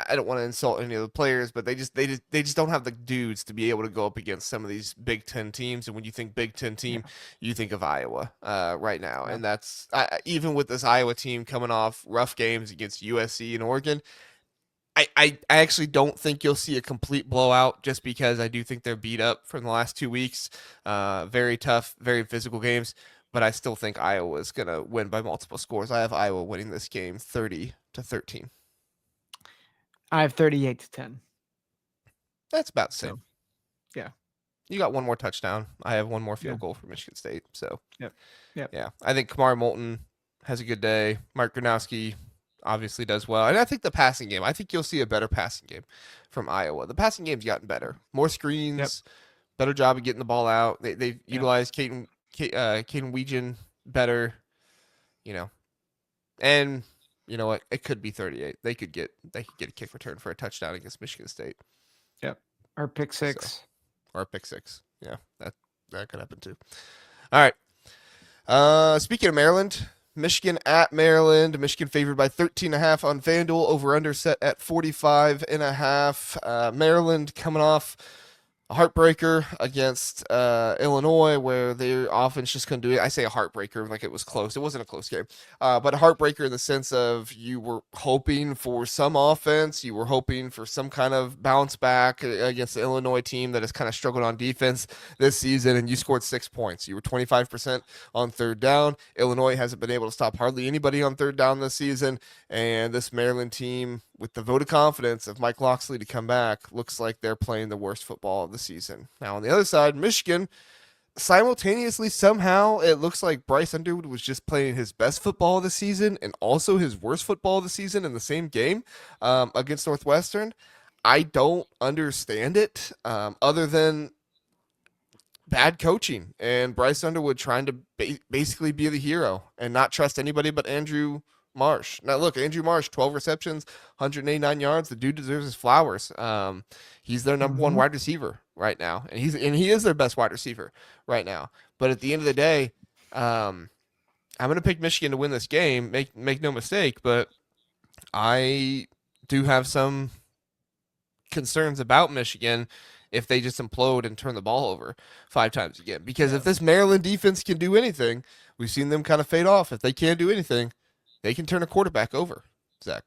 I don't want to insult any of the players, but they just don't have the dudes to be able to go up against some of these Big Ten teams. And when you think Big Ten team, you think of Iowa right now, and that's even with this Iowa team coming off rough games against USC and Oregon. I actually don't think you'll see a complete blowout just because I do think they're beat up from the last 2 weeks. Very tough, very physical games, but I still think Iowa is going to win by multiple scores. I have Iowa winning this game 30-13. I have 38-10. That's about the same. So, yeah. You got one more touchdown. I have one more field goal for Michigan State. So, Yep. Yeah. I think Kamar Moulton has a good day. Mark Gronowski obviously does well. And I think the passing game, I think you'll see a better passing game from Iowa. The passing game's gotten better. More screens, better job of getting the ball out. They've utilized Caden Weegan better, And you know what? It could be 38. They could get a kick return for a touchdown against Michigan State. Yep. Or pick six. Or a pick six. Yeah, that could happen too. All right. Speaking of Maryland, Michigan at Maryland. Michigan favored by 13.5 on FanDuel. Over under set at 45.5. Maryland coming off a heartbreaker against Illinois, where their offense just couldn't do it. I say a heartbreaker like it was close. It wasn't a close game, but a heartbreaker in the sense of you were hoping for some offense. You were hoping for some kind of bounce back against the Illinois team that has kind of struggled on defense this season, and you scored 6 points. You were 25% on third down. Illinois hasn't been able to stop hardly anybody on third down this season, and this Maryland team, with the vote of confidence of Mike Locksley to come back, looks like they're playing the worst football of the season. Now, on the other side, Michigan, simultaneously, somehow, it looks like Bryce Underwood was just playing his best football of the season and also his worst football of the season in the same game against Northwestern. I don't understand it, other than bad coaching and Bryce Underwood trying to basically be the hero and not trust anybody but Andrew Marsh. Now, look, Andrew Marsh, 12 receptions, 189 yards. The dude deserves his flowers. He's their number one Mm-hmm. wide receiver right now, and he is their best wide receiver right now. But at the end of the day, I'm going to pick Michigan to win this game. Make no mistake, but I do have some concerns about Michigan if they just implode and turn the ball over 5 times again. Because Yeah. if this Maryland defense can do anything, we've seen them kind of fade off. If they can't do anything, they can turn a quarterback over. Zach.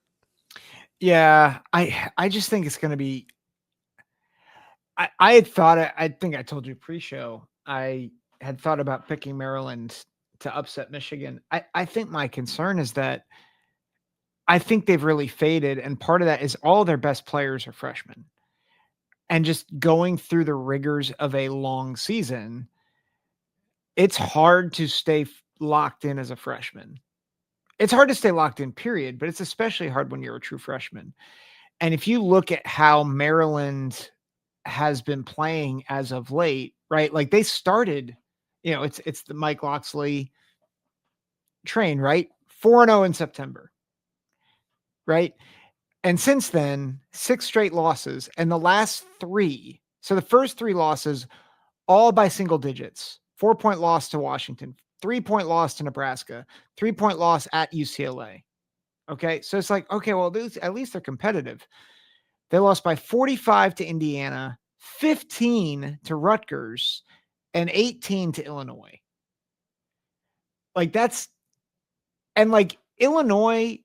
Yeah, I just think it's going to be. I had thought I think I told you pre-show. I had thought about picking Maryland to upset Michigan. I think my concern is that I think they've really faded, and part of that is all their best players are freshmen, and just going through the rigors of a long season, it's hard to stay locked in as a freshman. It's hard to stay locked in, period, but it's especially hard when you're a true freshman. And if you look at how Maryland has been playing as of late, right? Like they started, it's the Mike Loxley train, right? 4-0 in September, right? And since then, 6 straight losses, and the last three. So the first three losses, all by single digits. 4-point loss to Washington, 3-point loss to Nebraska, 3-point loss at UCLA. Okay. So it's like, okay, well, at least they're competitive. They lost by 45 to Indiana, 15 to Rutgers, and 18 to Illinois. Like that's, and like Illinois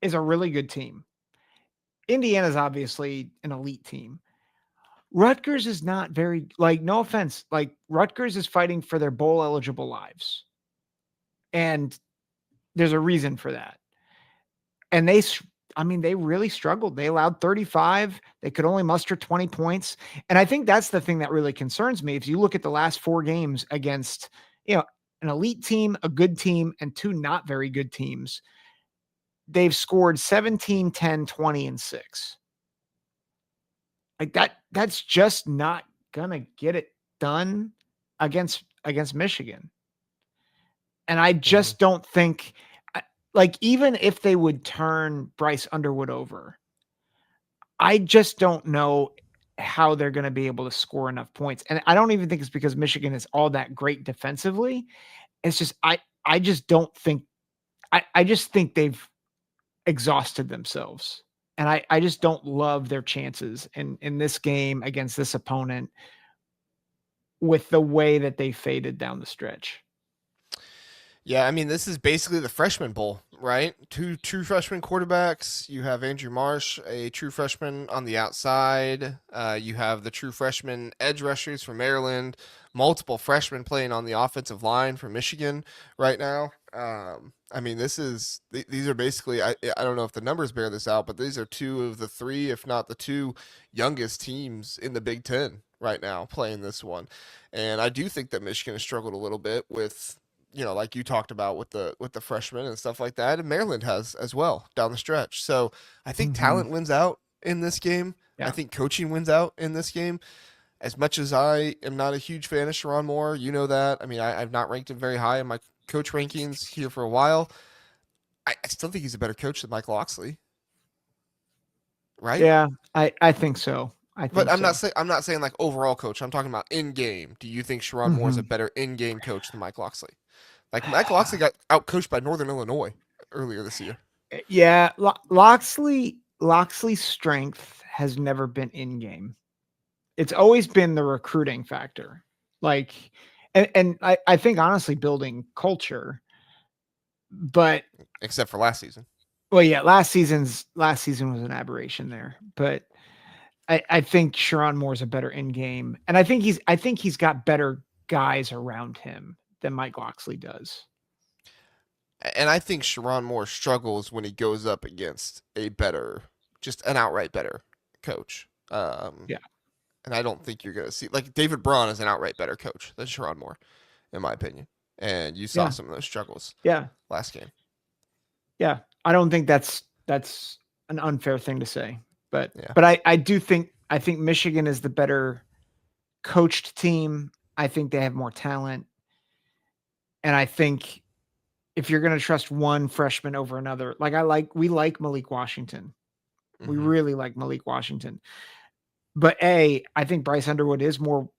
is a really good team. Indiana's obviously an elite team. Rutgers is not very, like, no offense, like Rutgers is fighting for their bowl eligible lives. And there's a reason for that. And they really struggled. They allowed 35. They could only muster 20 points. And I think that's the thing that really concerns me. If you look at the last 4 games against, an elite team, a good team, and 2 not very good teams, they've scored 17, 10, 20, and 6. Like that's just not gonna get it done against Michigan. And I Mhm. just don't think, like, even if they would turn Bryce Underwood over, I just don't know how they're going to be able to score enough points. And I don't even think it's because Michigan is all that great defensively. It's just I just don't think I just think they've exhausted themselves. And I just don't love their chances in this game against this opponent with the way that they faded down the stretch. Yeah, I mean, this is basically the freshman bowl, right? Two true freshman quarterbacks. You have Andrew Marsh, a true freshman on the outside. You have the true freshman edge rushers from Maryland. Multiple freshmen playing on the offensive line for Michigan right now. I mean, these are basically, I don't know if the numbers bear this out, but these are 2 of the 3, if not the 2 youngest teams in the Big Ten right now playing this one. And I do think that Michigan has struggled a little bit with, like you talked about with the freshmen and stuff like that, and Maryland has as well down the stretch. So I think Mm-hmm. talent wins out in this game. I Yeah. think coaching wins out in this game. As much as I am not a huge fan of Sharon Moore, you know that. I mean, I've not ranked him very high in my coach rankings here for a while. I still think he's a better coach than Mike Loxley, right? Yeah. I think so. I But think so. I'm not saying like overall coach. I'm talking about in game. Do you think Sharon Moore is Mm-hmm. a better in game coach than Mike Loxley? Like Mike Loxley got outcoached by Northern Illinois earlier this year. Yeah, Loxley's strength has never been in game. It's always been the recruiting factor. Like, and I think honestly building culture. But Except for last season. well, yeah, last season was an aberration there. But I think Sharon Moore's a better in game, and I think he's got better guys around him than Mike Loxley does. And I think Sharon Moore struggles when he goes up against a better, just an outright better coach. Yeah, And I don't think you're going to see, like, David Braun is an outright better coach than Sharon Moore, in my opinion. And you saw yeah, some of those struggles yeah, last game. yeah. I don't think that's an unfair thing to say. But Yeah. I do think Michigan is the better coached team. I think they have more talent. And I think if you're going to trust one freshman over another, we like Malik Washington. We Hmm. really like Malik Washington. But A, I think Bryce Underwood is more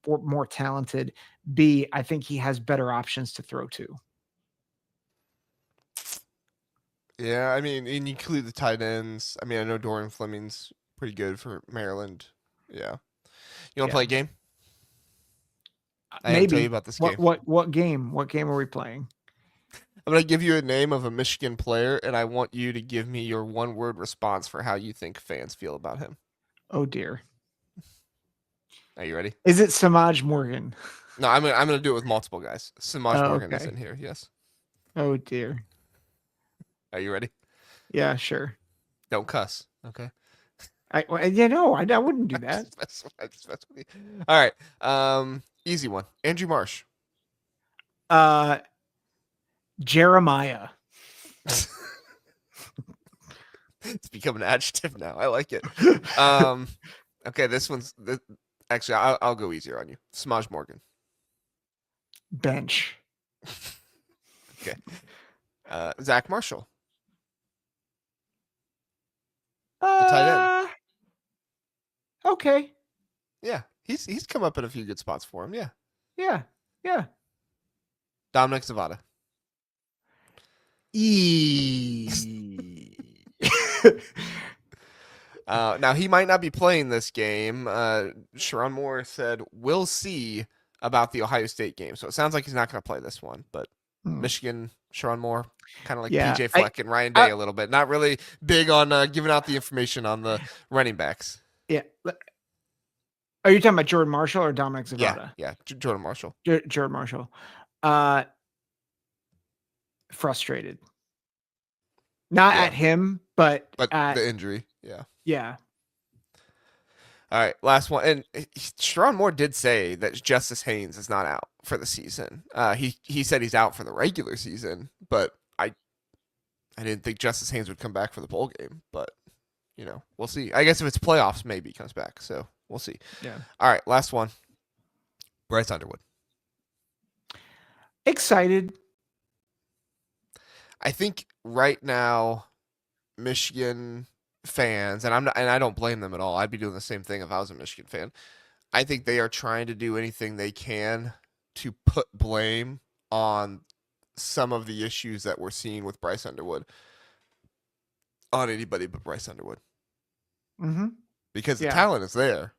talented. B, I think he has better options to throw to. Yeah, I mean, and you include the tight ends. I mean, I know Dorian Fleming's pretty good for Maryland. Yeah. You want to Yeah. play a game? I am tell you Maybe. about this What game. what what game? What game are we playing? I'm going to give you a name of a Michigan player, and I want you to give me your one-word response for how you think fans feel about him. Oh dear. Are you ready? Is it Samaj Morgan? No, I'm gonna do it with multiple guys. Samaj Oh, Morgan is okay. in here. Yes. Oh dear. Are you ready? Yeah, sure. Don't cuss. Okay. I wouldn't do I that. just mess with you. All right. Easy one. Andrew Marsh. Uh Jeremiah. It's become an adjective now. I like it. Okay, actually I'll go easier on you. Samaj Morgan. Bench. Okay. Zach Marshall, the tight end. Uh okay. Yeah, he's come up in a few good spots for him. Yeah. Yeah. Yeah. Dominic Zavada. E Now he might not be playing this game. Sharon Moore said we'll see about the Ohio State game, so it sounds like he's not going to play this one. But Hmm. Michigan, Sharon Moore, kind of like Yeah. PJ Fleck and Ryan Day a little bit. Not really big on giving out the information on the running backs. Yeah. Are you talking about Jordan Marshall or Dominic Yeah, Zavada? yeah, Jordan Marshall. Jordan Marshall. Uh Frustrated. Not Yeah, at him, but but at the injury. Yeah. yeah. All right, last one. And Sharon Moore did say that Justice Haynes is not out for the season. He said he's out for the regular season, but I didn't think Justice Haynes would come back for the bowl game. But we'll see. I guess if it's playoffs, maybe he comes back. So we'll see. Yeah. All right, last one. Bryce Underwood. Excited. I think right now, Michigan fans, and I don't blame them at all. I'd be doing the same thing if I was a Michigan fan. I think they are trying to do anything they can to put blame on some of the issues that we're seeing with Bryce Underwood on anybody but Bryce Underwood. Mm-hmm. Because the Yeah. talent is there,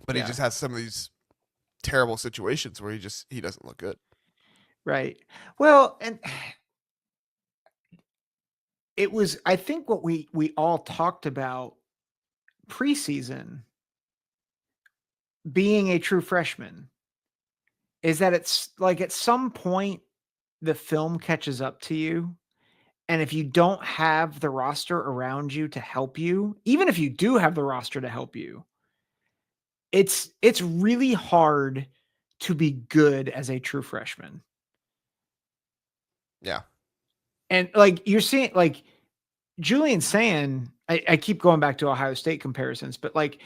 but he Yeah. just has some of these terrible situations where he doesn't look good. Right. Well, and it was I think what we all talked about preseason being a true freshman is that it's like at some point the film catches up to you. And if you don't have the roster around you to help you, even if you do have the roster to help you, it's really hard to be good as a true freshman. Yeah. And like you're seeing like Julian Sand, I keep going back to Ohio State comparisons, but like,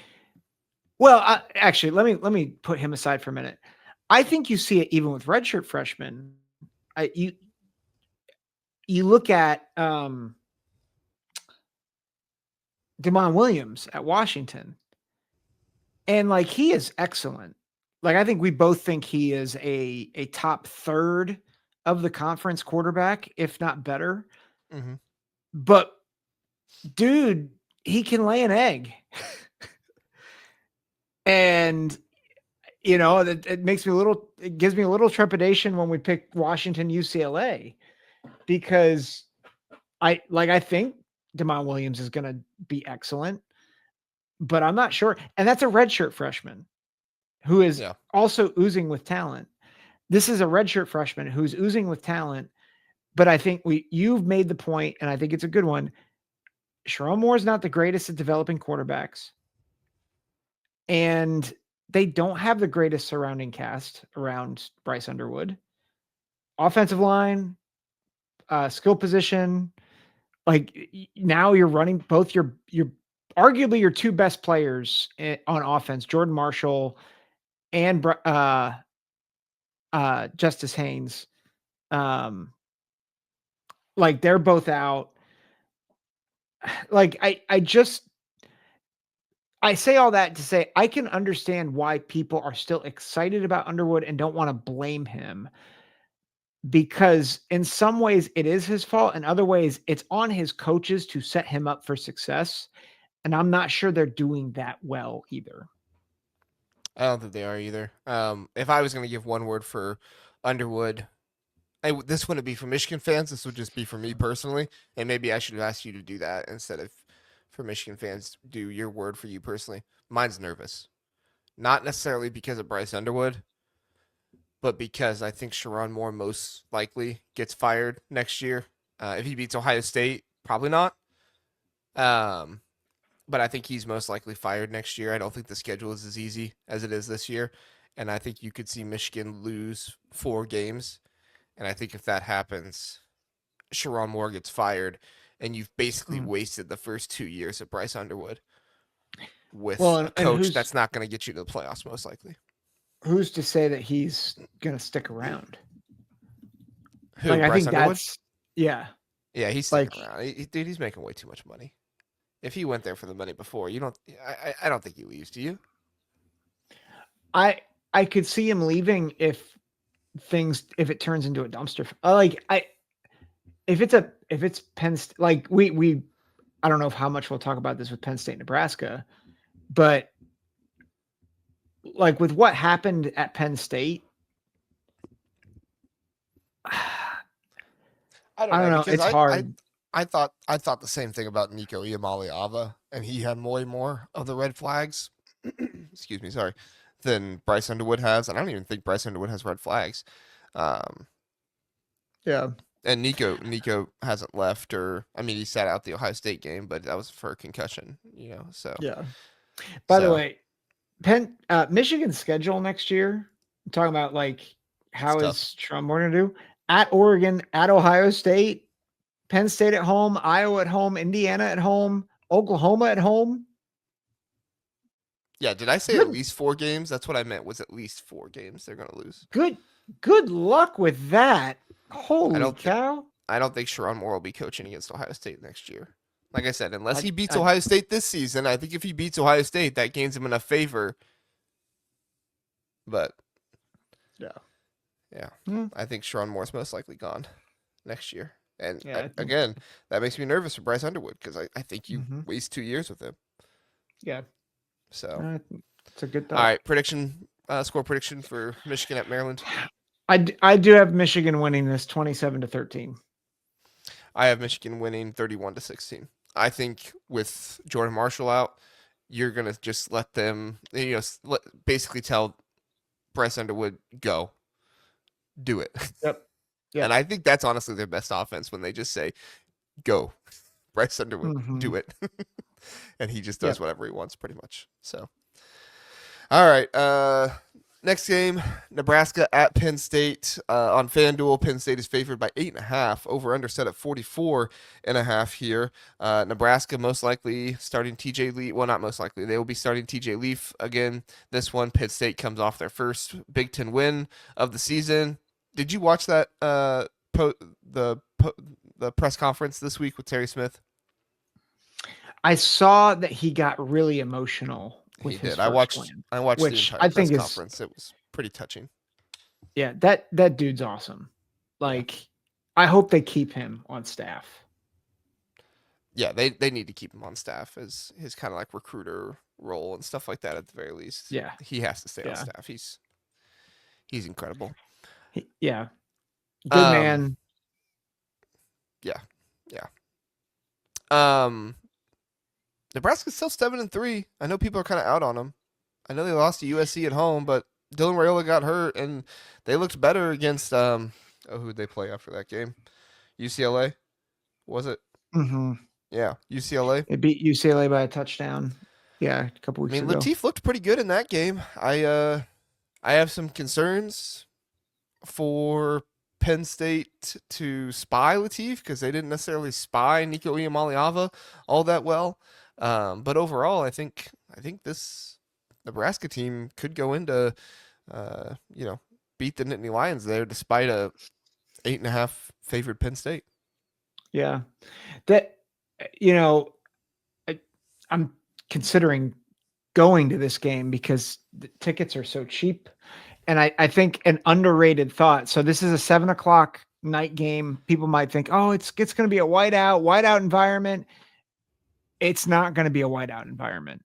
well, actually, let me put him aside for a minute. I think you see it even with redshirt freshmen. You look at Damon Williams at Washington, and like he is excellent. Like I think we both think he is a top third of the conference quarterback, if not better. Mm-hmm. But dude, he can lay an egg. And it makes me it gives me a little trepidation when we pick Washington UCLA because I think Damon Williams is going to be excellent, but I'm not sure. And that's a redshirt freshman who is Yeah. also oozing with talent. This is a redshirt freshman who's oozing with talent, but I think you've made the point, and I think it's a good one. Sharon Moore is not the greatest at developing quarterbacks, and they don't have the greatest surrounding cast around Bryce Underwood. Offensive line, skill position, like now you're running both your arguably your two best players on offense, Jordan Marshall and Justice Haynes. Like they're both out. Like I say all that to say I can understand why people are still excited about Underwood and don't want to blame him, because in some ways it is his fault. In other ways, it's on his coaches to set him up for success. And I'm not sure they're doing that well either. I don't think they are either. If I was going to give one word for Underwood, this wouldn't be for Michigan fans. This would just be for me personally, and maybe I should have asked you to do that instead of for Michigan fans. Do your word for you personally. Mine's nervous, not necessarily because of Bryce Underwood, but because I think Sharon Moore most likely gets fired next year. If he beats Ohio State, probably not. Um, but I think he's most likely fired next year. I don't think the schedule is as easy as it is this year, and I think you could see Michigan lose 4 games. And I think if that happens, Sharon Moore gets fired, and you've basically wasted the first 2 years of Bryce Underwood with a And coach that's not going to get you to the playoffs, most likely. who's to say that he's going to stick around? Who, Like, I Bryce think Underwood? yeah. Yeah, he's Like, sticking around. Dude, he's making way too much money. If he went there for the money before, you don't. I don't think he leaves. Do you? I could see him leaving if it turns into a dumpster. If it's Penn State, like we I don't know how much we'll talk about this with Penn State, Nebraska, but like with what happened at Penn State, I don't I don't know know. because It's hard. I thought the same thing about Nico Iamaleava, and he had way more of the red flags. Excuse me, sorry, than Bryce Underwood has, and I don't even think Bryce Underwood has red flags. Um, Yeah. and Nico hasn't left, or I mean, he sat out the Ohio State game, but that was for a concussion, Yeah. By the So way, Michigan's schedule next year. I'm talking about like it's how tough. is Sean Moore going to do? At Oregon, at Ohio State, Penn State at home, Iowa at home, Indiana at home, Oklahoma at home. Yeah, did I say at Good, least 4 games? That's what I meant. Was at least 4 games they're gonna lose. good, good luck with that. I Holy don't think cow! I don't think Sharon Moore will be coaching against Ohio State next year. Like I said, unless I, he beats I, Ohio State this season, I think if he beats Ohio State, that gains him enough favor. But yeah, yeah, Hmm. I think Sharon Moore's most likely gone next year. And yeah. I think, again, that makes me nervous for Bryce Underwood because I think you mhm. waste 2 years with him. Yeah, So, it's a good all thought. right, score prediction for Michigan at Maryland. I do have Michigan winning this 27-13. I have Michigan winning 31-16. I think with Jordan Marshall out, you're gonna just let them, basically tell Bryce Underwood go, do it, Yep. and Yep. I think that's honestly their best offense when they just say go, Bryce Underwood, Mm-hmm. do it, and he just does Yep. whatever he wants pretty much. So, all right, next game, Nebraska at Penn State on FanDuel. Penn State is favored by 8.5. Over under set at 44.5 here. Nebraska most likely starting TJ Leaf. Well, not most likely. They will be starting TJ Leaf again. This one, Penn State comes off their first Big Ten win of the season. Did you watch that the press conference this week with Terry Smith? I saw that he got really emotional He with his did. first win, I watched the which entire I press think is conference. It was pretty touching. yeah, that dude's awesome. Yeah. Like I hope they keep him on staff. Yeah, they need to keep him on staff as his kind of like recruiter role and stuff like that at the very least. Yeah. He has to stay on Yeah. staff. He's incredible. Yeah. Good Um man. yeah. Yeah. Um Nebraska's still 7-3. I know people are kind of out on them. I know they lost to USC at home, but Dylan Raiola got hurt and they looked better against who'd they play after that game? UCLA? Was it? Mm-hmm. Yeah, UCLA. It beat UCLA by a touchdown. Yeah, a couple I weeks mean, ago. Latif looked pretty good in that game. I have some concerns for Penn State to spy Latif because they didn't necessarily spy Nico Iamaleava all that well. But overall, I think this Nebraska team could go into you know, beat the Nittany Lions there despite a 8.5 favored Penn State. Yeah. That, you know, I, I'm considering going to this game because the tickets are so cheap. And I think an underrated thought. So this is a 7 o'clock night game. People might think, oh, it's going to be a whiteout environment. It's not going to be a whiteout environment.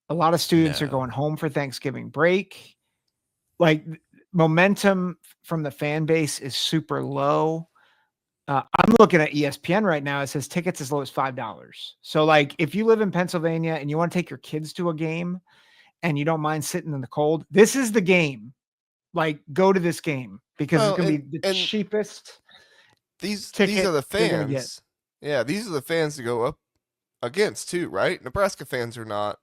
A lot of students are No. going home for Thanksgiving break. Like momentum from the fan base is super low. I'm looking at ESPN right now. It says tickets as low as $5. So, like, if you live in Pennsylvania and you want to take your kids to a game and you don't mind sitting in the cold, this is the game. Like, go to this game because it's Well, going to and be the and cheapest these are ticket the you're going to get. fans. Yeah, these are the fans to go up against too, right? Nebraska fans are not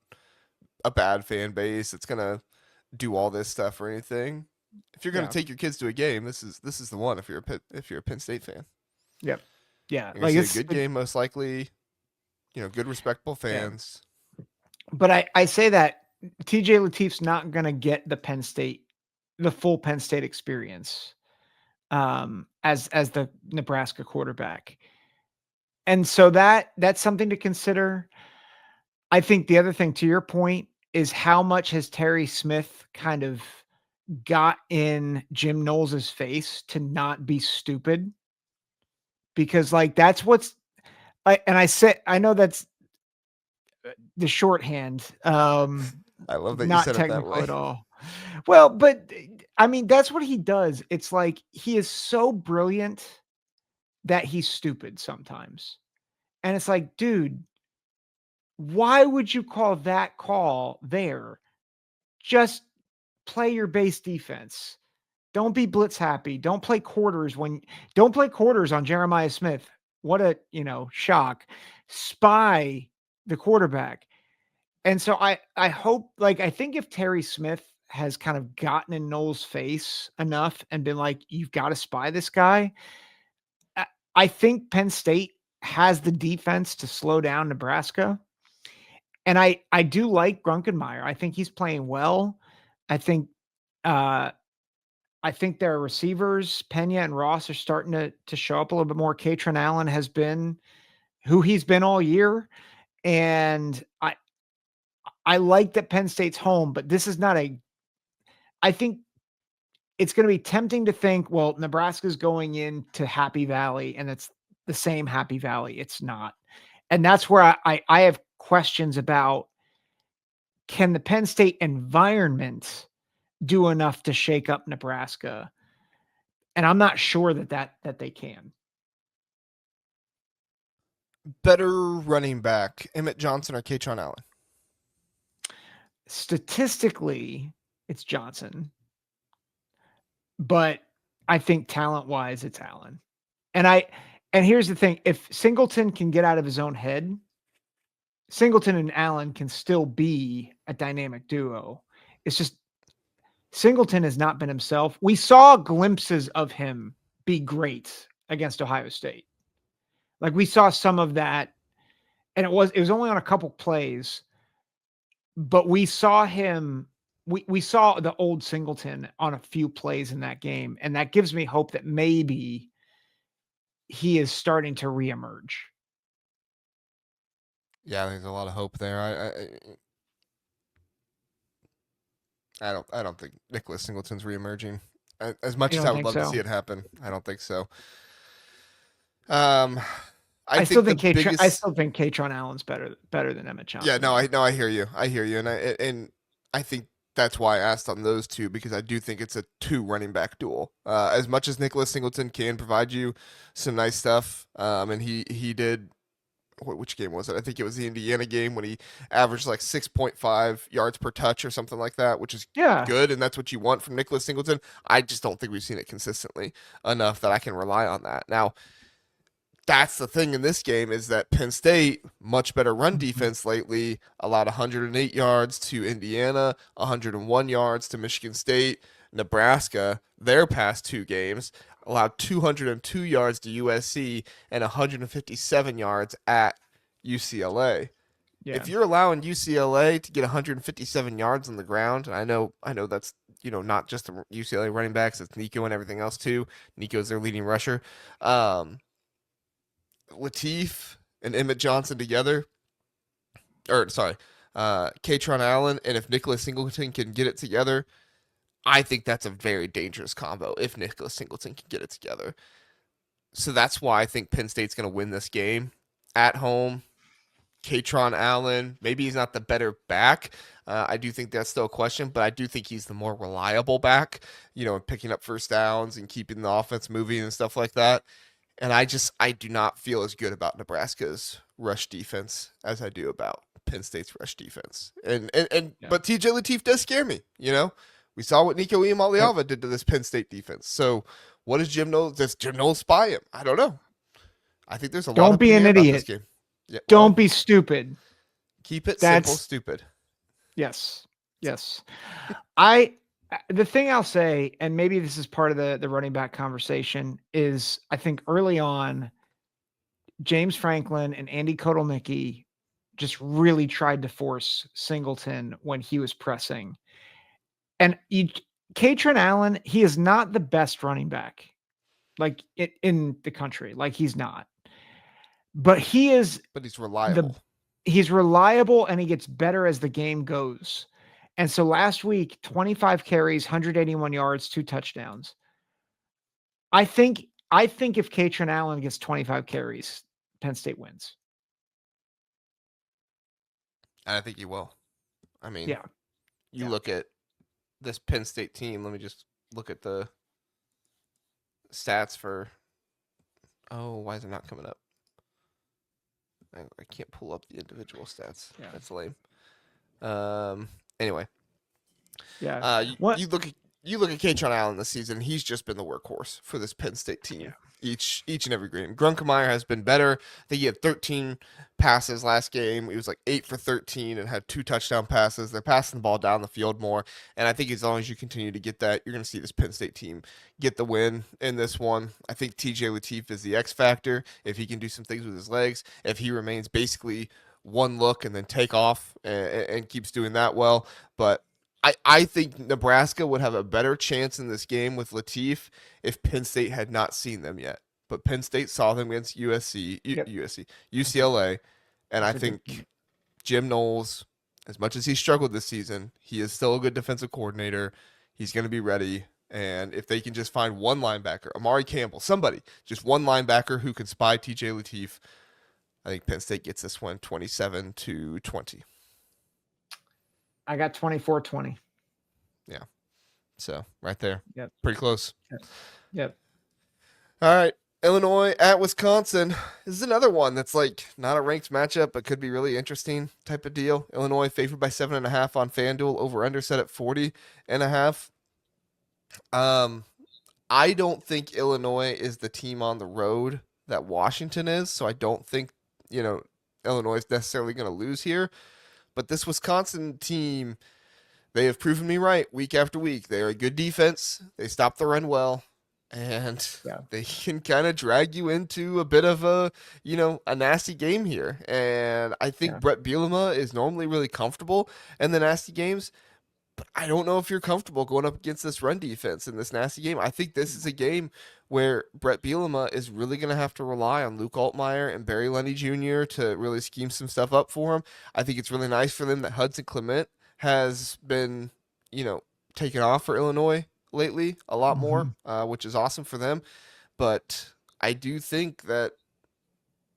a bad fan base. It's gonna do all this stuff or anything. If you're gonna Yeah. take your kids to a game, this is the one. If you're a Penn State fan, Yep. Yeah. you're gonna Like, see a good game, most likely. You know, good respectable yeah. fans. But I say that TJ Latif's not going to get the full Penn State experience as the Nebraska quarterback. And so that's something to consider. I think the other thing to your point is how much has Terry Smith kind of got in Jim Knowles' face to not be stupid? Because like that's what's I know that's the shorthand, I love that you not said it that technical way. at all. Well, but I mean that's what he does. It's like he is so brilliant that he's stupid sometimes. And it's like, dude, why would you call that call there? Just play your base defense. Don't be blitz happy. Don't play quarters on Jeremiah Smith. What a, shock. Spy the quarterback. And so I hope I think if Terry Smith has kind of gotten in Knowles' face enough and been like, you've got to spy this guy. I, I think Penn State has the defense to slow down Nebraska. And I do like Grunkenmeyer. I think he's playing well. I think uh I think their receivers, Pena and Ross, are starting to show up a little bit more. Katron Allen has been who he's been all year. And I like that Penn State's home, but this is not I think it's going to be tempting to think, well, Nebraska's going into Happy Valley and it's the same Happy Valley. It's not. And that's where I have questions about, can the Penn State environment do enough to shake up Nebraska? And I'm not sure that they can. Better running back, Emmett Johnson or Katron Allen? Statistically, it's Johnson, but I think talent-wise, it's Allen. And here's the thing: if Singleton can get out of his own head, Singleton and Allen can still be a dynamic duo. It's just Singleton has not been himself. We saw glimpses of him be great against Ohio State. Like we saw some of that, and it was only on a couple plays, but we saw him. We saw the old Singleton on a few plays in that game, and that gives me hope that maybe he is starting to reemerge. Yeah, there's a lot of hope there. I don't think Nicholas Singleton's reemerging. As much You as don't I would think love to so? see it happen, I don't think so. Um, I I still think the think I biggest still think Katron Allen's better than Emmett yeah, Johnson no, though. I hear you. I hear you, and I think that's why I asked on those two because I do think it's a two running back duel. As much as Nicholas Singleton can provide you some nice stuff, and he did. Which game was it? I think it was the Indiana game when he averaged like 6.5 yards per touch or something like that, which is Yeah. good, and that's what you want from Nicholas Singleton. I just don't think we've seen it consistently enough that I can rely on that. Now, that's the thing in this game is that Penn State, much better run Mhm. defense lately, allowed 108 yards to Indiana, 101 yards to Michigan State. Nebraska, their past two games, allowed 202 yards to USC and 157 yards at UCLA. Yeah. If you're allowing UCLA to get 157 yards on the ground, and I know that's not just the UCLA running backs, it's Nico and everything else too. Nico's their leading rusher. Um, Latif and Emmett Johnson together, or sorry, Katron Allen, and if Nicholas Singleton can get it together, I think that's a very dangerous combo if Nicholas Singleton can get it together. So that's why I think Penn State's going to win this game at home. Katron Allen, maybe he's not the better back. I do think that's still a question, but I do think he's the more reliable back, picking up first downs and keeping the offense moving and stuff like that. And I do not feel as good about Nebraska's rush defense as I do about Penn State's rush defense. And Yeah. but TJ Latif does scare me. We saw what Nico Yep. Iamaleava did to this Penn State defense. So what does Jim Knowles? Does Jim Knowles spy him? I don't know. I think there's a lot Don't up be in the an air about this idiot. game. Yeah, Don't well, be stupid. keep it simple, That's stupid. yes. Yes. I the thing I'll say, and maybe this is part of the running back conversation, is I think early on, James Franklin and Andy Kotelnicki just really tried to force Singleton when he was pressing. And Katron Allen, he is not the best running back like in the country. Like he's not. But he is But he's the reliable. he's reliable and he gets better as the game goes. And so last week, 25 carries, 181 yards, 2 touchdowns. I think if Katron Allen gets 25 carries, Penn State wins. And I think he will. I mean, Yeah. you Yeah. look at this Penn State team. Let me just look at the stats for. Oh, why is it not coming up? I can't pull up the individual stats. Yeah. That's lame. Anyway, Yeah. you, What? you look at Katron Allen this season. He's just been the workhorse for this Penn State team. Yeah. Each and every game. Grunkemeyer has been better. I think he had 13 passes last game. He was like 8 for 13 and had 2 touchdown passes. They're passing the ball down the field more. And I think as long as you continue to get that, you're going to see this Penn State team get the win in this one. I think TJ Latif is the X factor. If he can do some things with his legs, if he remains basically one look and then take off and keeps doing that well. But I think Nebraska would have a better chance in this game with Latif if Penn State had not seen them yet. But Penn State saw them against Yep. UCLA, and I That's a good think point. Jim Knowles, as much as he struggled this season, he is still a good defensive coordinator. He's going to be ready. And if they can just find one linebacker, Amari Campbell, somebody, just one linebacker who can spy TJ Latif, I think Penn State gets this one 27-20. I got 24-20. Yeah. So right there. Yep. Pretty close. Yep. All right. Illinois at Wisconsin. This is another one that's like not a ranked matchup, but could be really interesting type of deal. Illinois favored by 7.5 on FanDuel, over under set at 40.5. I don't think Illinois is the team on the road that Washington is, so I don't think, Illinois is necessarily going to lose here. But this Wisconsin team, they have proven me right week after week. They're a good defense. They stop the run well, and Yeah. they can kind of drag you into a bit of a nasty game here. And I think Yeah. Brett Bielema is normally really comfortable in the nasty games. But I don't know if you're comfortable going up against this run defense in this nasty game. I think this is a game where Brett Bielema is really going to have to rely on Luke Altmaier and Barry Lundy Jr. to really scheme some stuff up for him. I think it's really nice for them that Hudson Clement has been, taken off for Illinois lately a lot more, which is awesome for them. But I do think that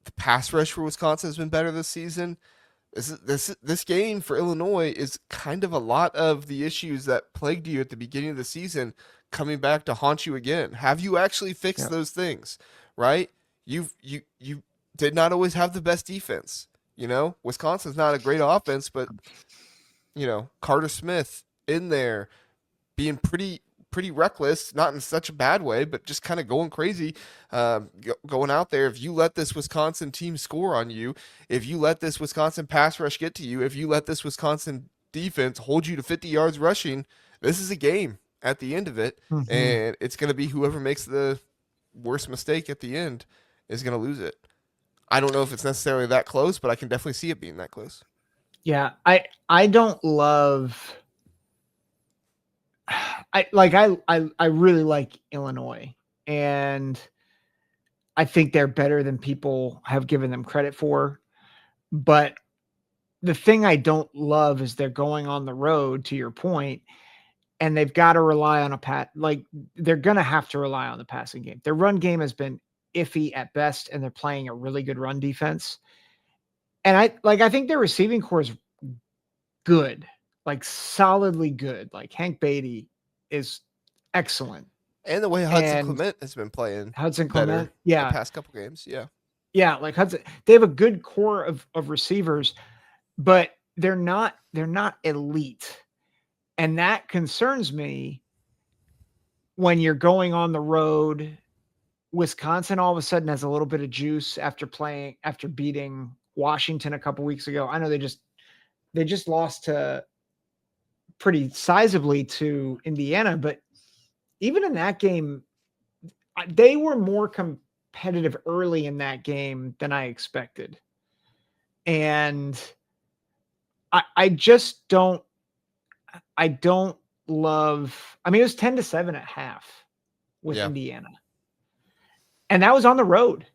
the pass rush for Wisconsin has been better this season. This game for Illinois is kind of a lot of the issues that plagued you at the beginning of the season coming back to haunt you again. Have you actually fixed those things? Right? You did not always have the best defense. Wisconsin's not a great offense, but Carter Smith in there being pretty reckless, not in such a bad way, but just kind of going crazy, going out there. If you let this Wisconsin team score on you, if you let this Wisconsin pass rush get to you, if you let this Wisconsin defense hold you to 50 yards rushing, this is a game at the end of it, and it's going to be whoever makes the worst mistake at the end is going to lose it. I don't know if it's necessarily that close, but I can definitely see it being that close. Yeah, I don't love. I really like Illinois, and I think they're better than people have given them credit for. But the thing I don't love is they're going on the road, to your point, and they've got to rely on a pat. Like, they're going to have to rely on the passing game. Their run game has been iffy at best, and they're playing a really good run defense. And I think their receiving core is good, like solidly good. Like Hank Beatty is excellent, And the way Hudson and Clement has been playing Hudson better Clement, the yeah, past couple games. Yeah. yeah, like Hudson. They have a good core of receivers, but they're not elite, and that concerns me when you're going on the road. Wisconsin all of a sudden has a little bit of juice after beating Washington a couple weeks ago. I know they just lost to pretty sizably to Indiana, but even in that game, they were more competitive early in that game than I expected. And I just don't love. I mean, it was 10-7 at half with Yeah. Indiana. And that was on the road,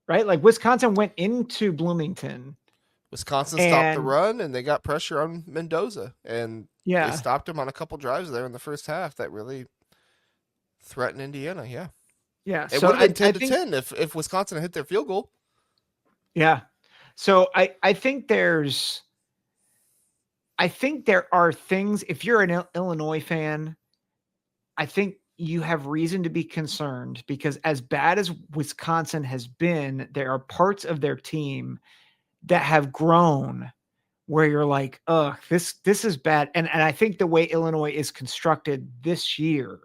right? Like Wisconsin went into Bloomington Wisconsin stopped the and run and they got pressure on Mendoza and they yeah, stopped him on a couple drives there in the first half that really threatened Indiana. Yeah. yeah. It So would have been I 10 to think 10 if Wisconsin had hit their field goal. yeah. So I think there are things. If you're an Illinois fan, I think you have reason to be concerned because as bad as Wisconsin has been, there are parts of their team that have grown where you're like, ugh, this is bad. And I think the way Illinois is constructed this year,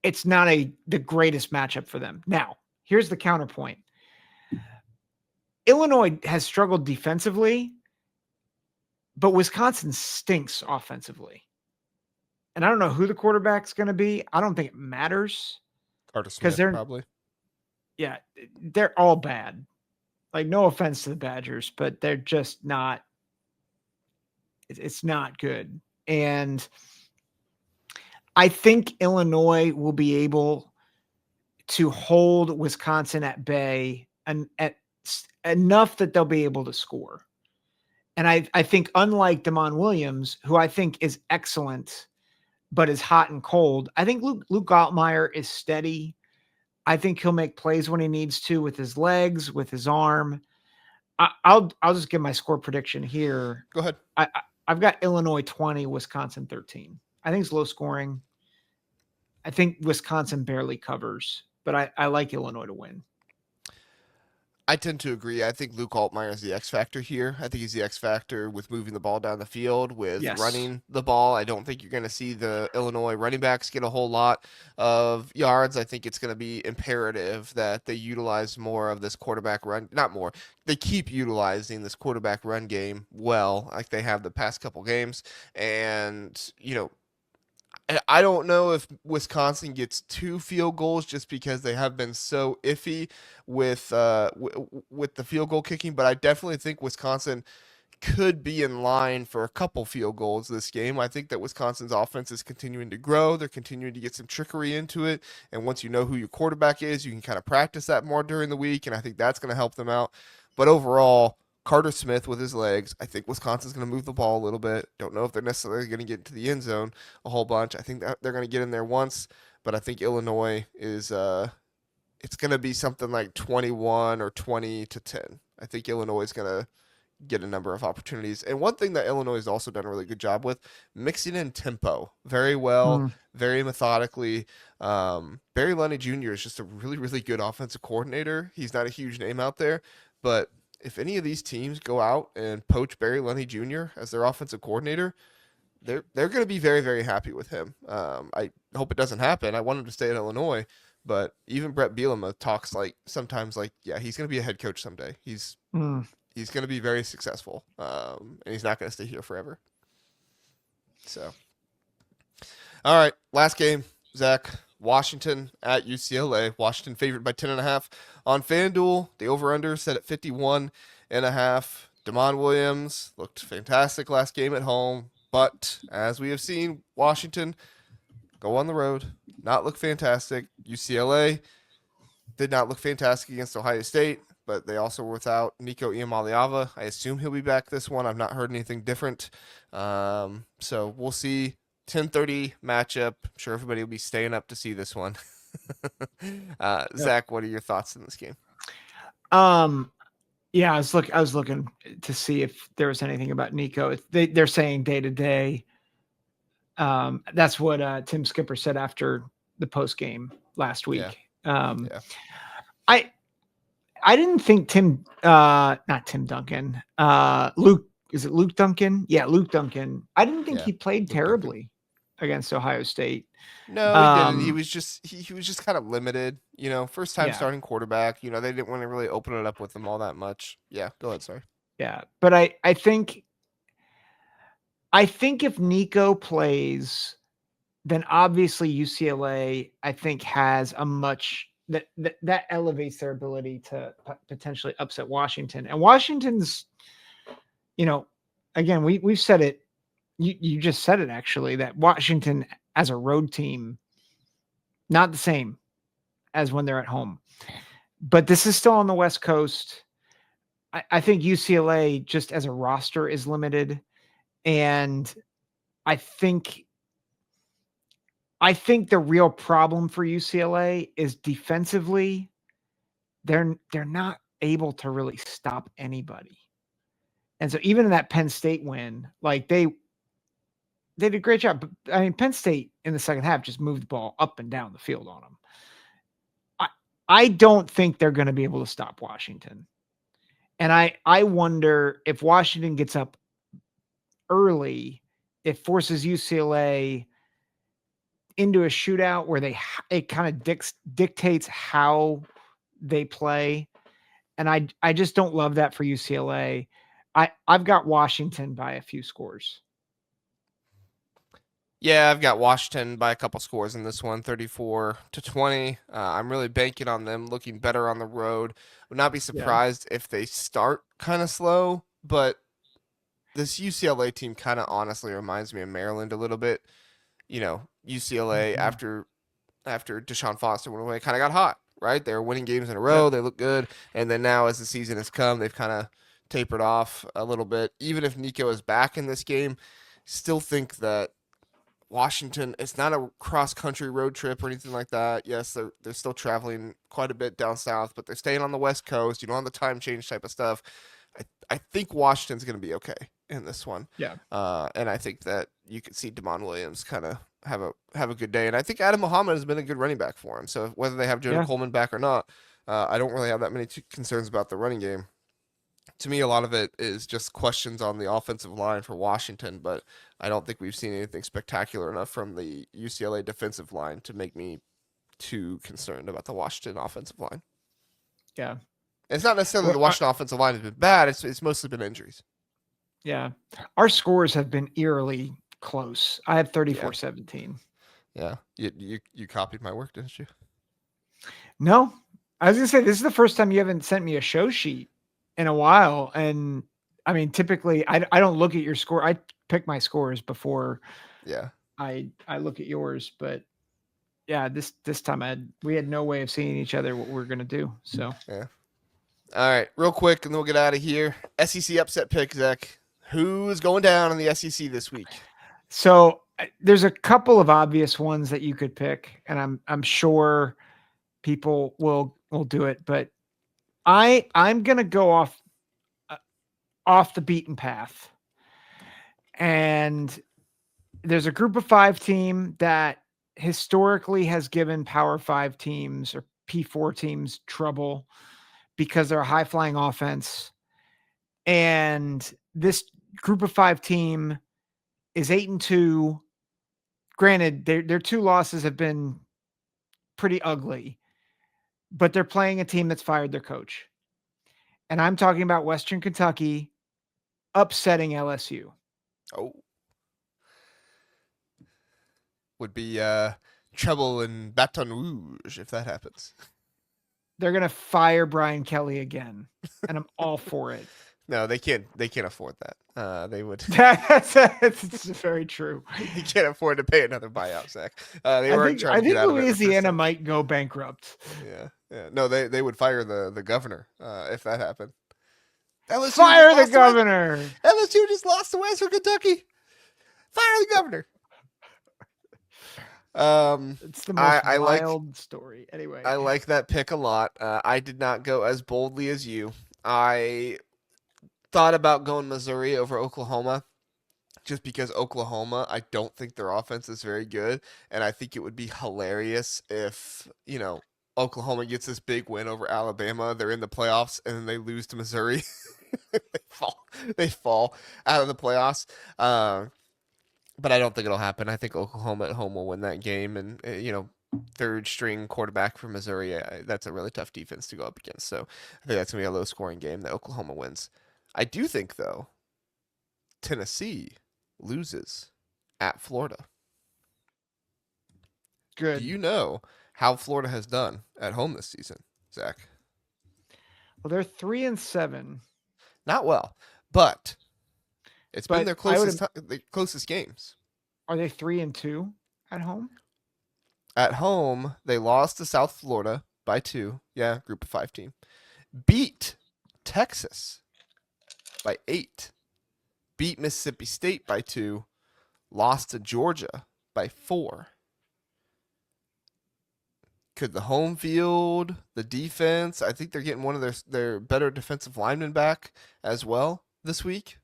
it's not the greatest matchup for them. Now, here's the counterpoint. Illinois has struggled defensively, but Wisconsin stinks offensively. And I don't know who the quarterback's going to be. I don't think it matters Carter because Smith, probably. yeah, they're all bad. Like, no offense to the Badgers, but they're just not. It's not good. And I think Illinois will be able to hold Wisconsin at bay and at enough that they'll be able to score. And I think unlike Damon Williams, who I think is excellent, but is hot and cold, I think Luke Altmaier is steady. I think he'll make plays when he needs to with his legs, with his arm. I'll just give my score prediction here. Go ahead. I've got Illinois 20, Wisconsin 13. I think it's low scoring. I think Wisconsin barely covers, but I like Illinois to win. I tend to agree. I think Luke Altmaier is the X factor here. I think he's the X factor with moving the ball down the field, with Yes. running the ball. I don't think you're going to see the Illinois running backs get a whole lot of yards. I think it's going to be imperative that they utilize more of this quarterback run. Not more. They keep utilizing this quarterback run game well, like they have the past couple games. And, I don't know if Wisconsin gets 2 field goals just because they have been so iffy with the field goal kicking, but I definitely think Wisconsin could be in line for a couple field goals this game. I think that Wisconsin's offense is continuing to grow. They're continuing to get some trickery into it, and once you know who your quarterback is, you can kind of practice that more during the week, and I think that's going to help them out. But overall, Carter Smith with his legs. I think Wisconsin's going to move the ball a little bit. Don't know if they're necessarily going to get into the end zone a whole bunch. I think that they're going to get in there once, but I think Illinois is it's going to be something like 21 or 20 to 10. I think Illinois is going to get a number of opportunities. And one thing that Illinois has also done a really good job with, mixing in tempo very well, Mm. very methodically. Barry Lunny Jr. is just a really, really good offensive coordinator. He's not a huge name out there, but if any of these teams go out and poach Barry Lunny Jr. as their offensive coordinator, they're going to be very, very happy with him. I hope it doesn't happen. I want him to stay at Illinois, but even Brett Bielema talks like sometimes like, yeah, he's going to be a head coach someday. Mm. He's going to be very successful, and he's not going to stay here forever. So, all right, last game, Zach. Washington at UCLA. Washington favored by 10.5 on FanDuel. The over/under set at 51.5. Damon Williams looked fantastic last game at home, but as we have seen, Washington go on the road, not look fantastic. UCLA did not look fantastic against Ohio State, but they also were without Nico Iamaleava. I assume he'll be back this one. I've not heard anything different. So we'll see. 10:30 matchup. I'm sure everybody will be staying up to see this one. Yep. Zach, what are your thoughts in this game? Um, yeah, I was looking to see if there was anything about Nico. They're saying day to day. That's what Tim Skipper said after the post game last Yeah, week. yeah, I I didn't think not Tim Duncan, Luke, is it Luke Duncan? Yeah, Luke Duncan. I didn't think yeah. he played Luke Duncan. terribly against Ohio State. No, he didn't. He Um, was just he was just kind of limited. First time yeah, starting quarterback. They didn't want to really open it up with him all that much. Yeah, go ahead. Sorry. yeah. But I think if Nico plays, then obviously UCLA, I think, has a much that elevates their ability to potentially upset Washington. And Washington's, you know, again, we've said it. You just said it actually, that Washington as a road team, not the same as when they're at home. But this is still on the West Coast. I think UCLA just as a roster is limited, and I think the real problem for UCLA is defensively. They're not able to really stop anybody. And so even in that Penn State win, like they did a great job. But I mean, Penn State in the second half just moved the ball up and down the field on them. I don't think they're going to be able to stop Washington. And I wonder if Washington gets up early, it forces UCLA into a shootout where it kind of dictates how they play. And I just don't love that for UCLA. I've got Washington by a few scores. Yeah, I've got Washington by a couple scores in this one, 34-20. I'm really banking on them looking better on the road. Would not be Yeah. surprised if they start kind of slow, but this UCLA team kind of honestly reminds me of Maryland a little bit. UCLA Mhm. after Deshaun Foster went away, kind of got hot, right? They were winning games in a Yep. row. They look good, and then now as the season has come, they've kind of tapered off a little bit. Even if Nico is back in this game, still think that Washington, it's not a cross country road trip or anything like that. Yes, they're still traveling quite a bit down south, but they're staying on the West Coast, on the time change type of stuff. I think Washington's going to be okay in this one. Yeah. And I think that you could see Damon Williams kind of have a good day. And I think Adam Muhammad has been a good running back for him. So whether they have Jonah Yeah. Coleman back or not, I don't really have that many concerns about the running game. To me, a lot of it is just questions on the offensive line for Washington, but I don't think we've seen anything spectacular enough from the UCLA defensive line to make me too concerned about the Washington offensive line. Yeah. It's not necessarily Well, the Washington offensive line has been bad. It's mostly been injuries. yeah. Our scores have been eerily close. I have Yeah, 34-17. yeah. You copied my work, didn't you? No, I was gonna say this is the first time you haven't sent me a show sheet in a while. And I mean, typically I don't look at your score. I pick my scores before Yeah, I look at yours, but yeah, this time we had no way of seeing each other what we're gonna do. So yeah. All right, real quick, and then we'll get out of here. SEC upset pick, Zach. Who is going down in the SEC this week? there's a couple of obvious ones that you could pick, and I'm sure people will do it, but I'm gonna go off the beaten path. And there's a group of 5 team that historically has given Power 5 teams or P4 teams trouble because they're a high flying offense. And this group of 5 team is 8-2. Granted, their 2 losses have been pretty ugly, but they're playing a team that's fired their coach. And I'm talking about Western Kentucky upsetting LSU. Oh, would be trouble in Baton Rouge if that happens. They're going to fire Brian Kelly again, and I'm all for it. No, they can't. They can't afford that. They would. That's very true. They can't afford to pay another buyout, Zach. They weren't trying I to get think out of it in the first Louisiana time. might go bankrupt. Yeah, yeah. No, they would fire the governor if that happened. LSU just Fire the lost to West. governor. LSU just lost to Western Kentucky. Fire the governor. It's the most I like wild story. Anyway, I like that pick a lot. I did not go as boldly as you. I thought about going Missouri over Oklahoma just because Oklahoma, I don't think their offense is very good. And I think it would be hilarious if, Oklahoma gets this big win over Alabama. They're in the playoffs and then they lose to Missouri. they fall. They fall out of the playoffs. But I don't think it'll happen. I think Oklahoma at home will win that game. And, third string quarterback for Missouri, that's a really tough defense to go up against. So I think that's going to be a low scoring game that Oklahoma wins. I do think, though, Tennessee loses at Florida. good. Do you know how Florida has done at home this season, Zach? Well, they're 3-7, Not well, but it's been but their I would. closest games. Are they 3-2 at home? At home, they lost to South Florida by 2. Yeah, group of 5 team. Beat Texas by 8. Beat Mississippi State by 2. Lost to Georgia by 4. Could the home field, the defense, I think they're getting one of their better defensive linemen back as well this week.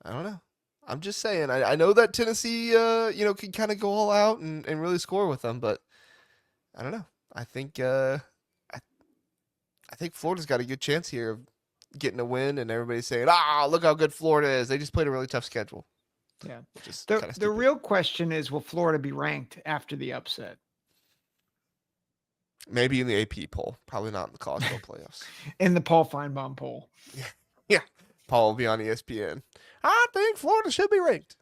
I don't know. I'm just saying. I know that Tennessee, can kind of go all out and really score with them, but I don't know. I think I think Florida's got a good chance here of getting a win, and everybody's saying, look how good Florida is. They just played a really tough schedule. Yeah. Which is The kind of the stupid. real question is, will Florida be ranked after the upset? Maybe in the AP poll. Probably not in the college football playoffs. In the Paul Feinbaum poll. Yeah. Paul will be on ESPN. I think Florida should be ranked.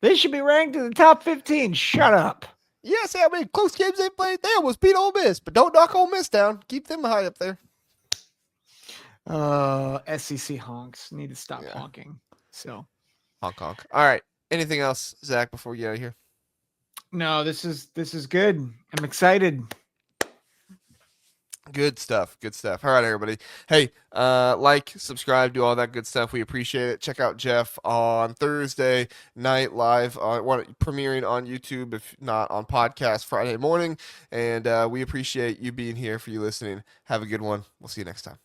They should be ranked in the top 15. Shut up. Yeah, see how many close games they played? They almost beat Ole Miss, but don't knock Ole Miss down. Keep them high up there. SEC honks need to stop Yeah. honking. So Honk honk. All right. Anything else, Zach, before we get out of here? no, this is good. I'm excited. Good stuff. Good stuff. All right, everybody. Hey, like, subscribe, do all that good stuff. We appreciate it. Check out Jeff on Thursday night live, premiering on YouTube, if not on podcast Friday morning. And we appreciate you being here, for you listening. Have a good one. We'll see you next time.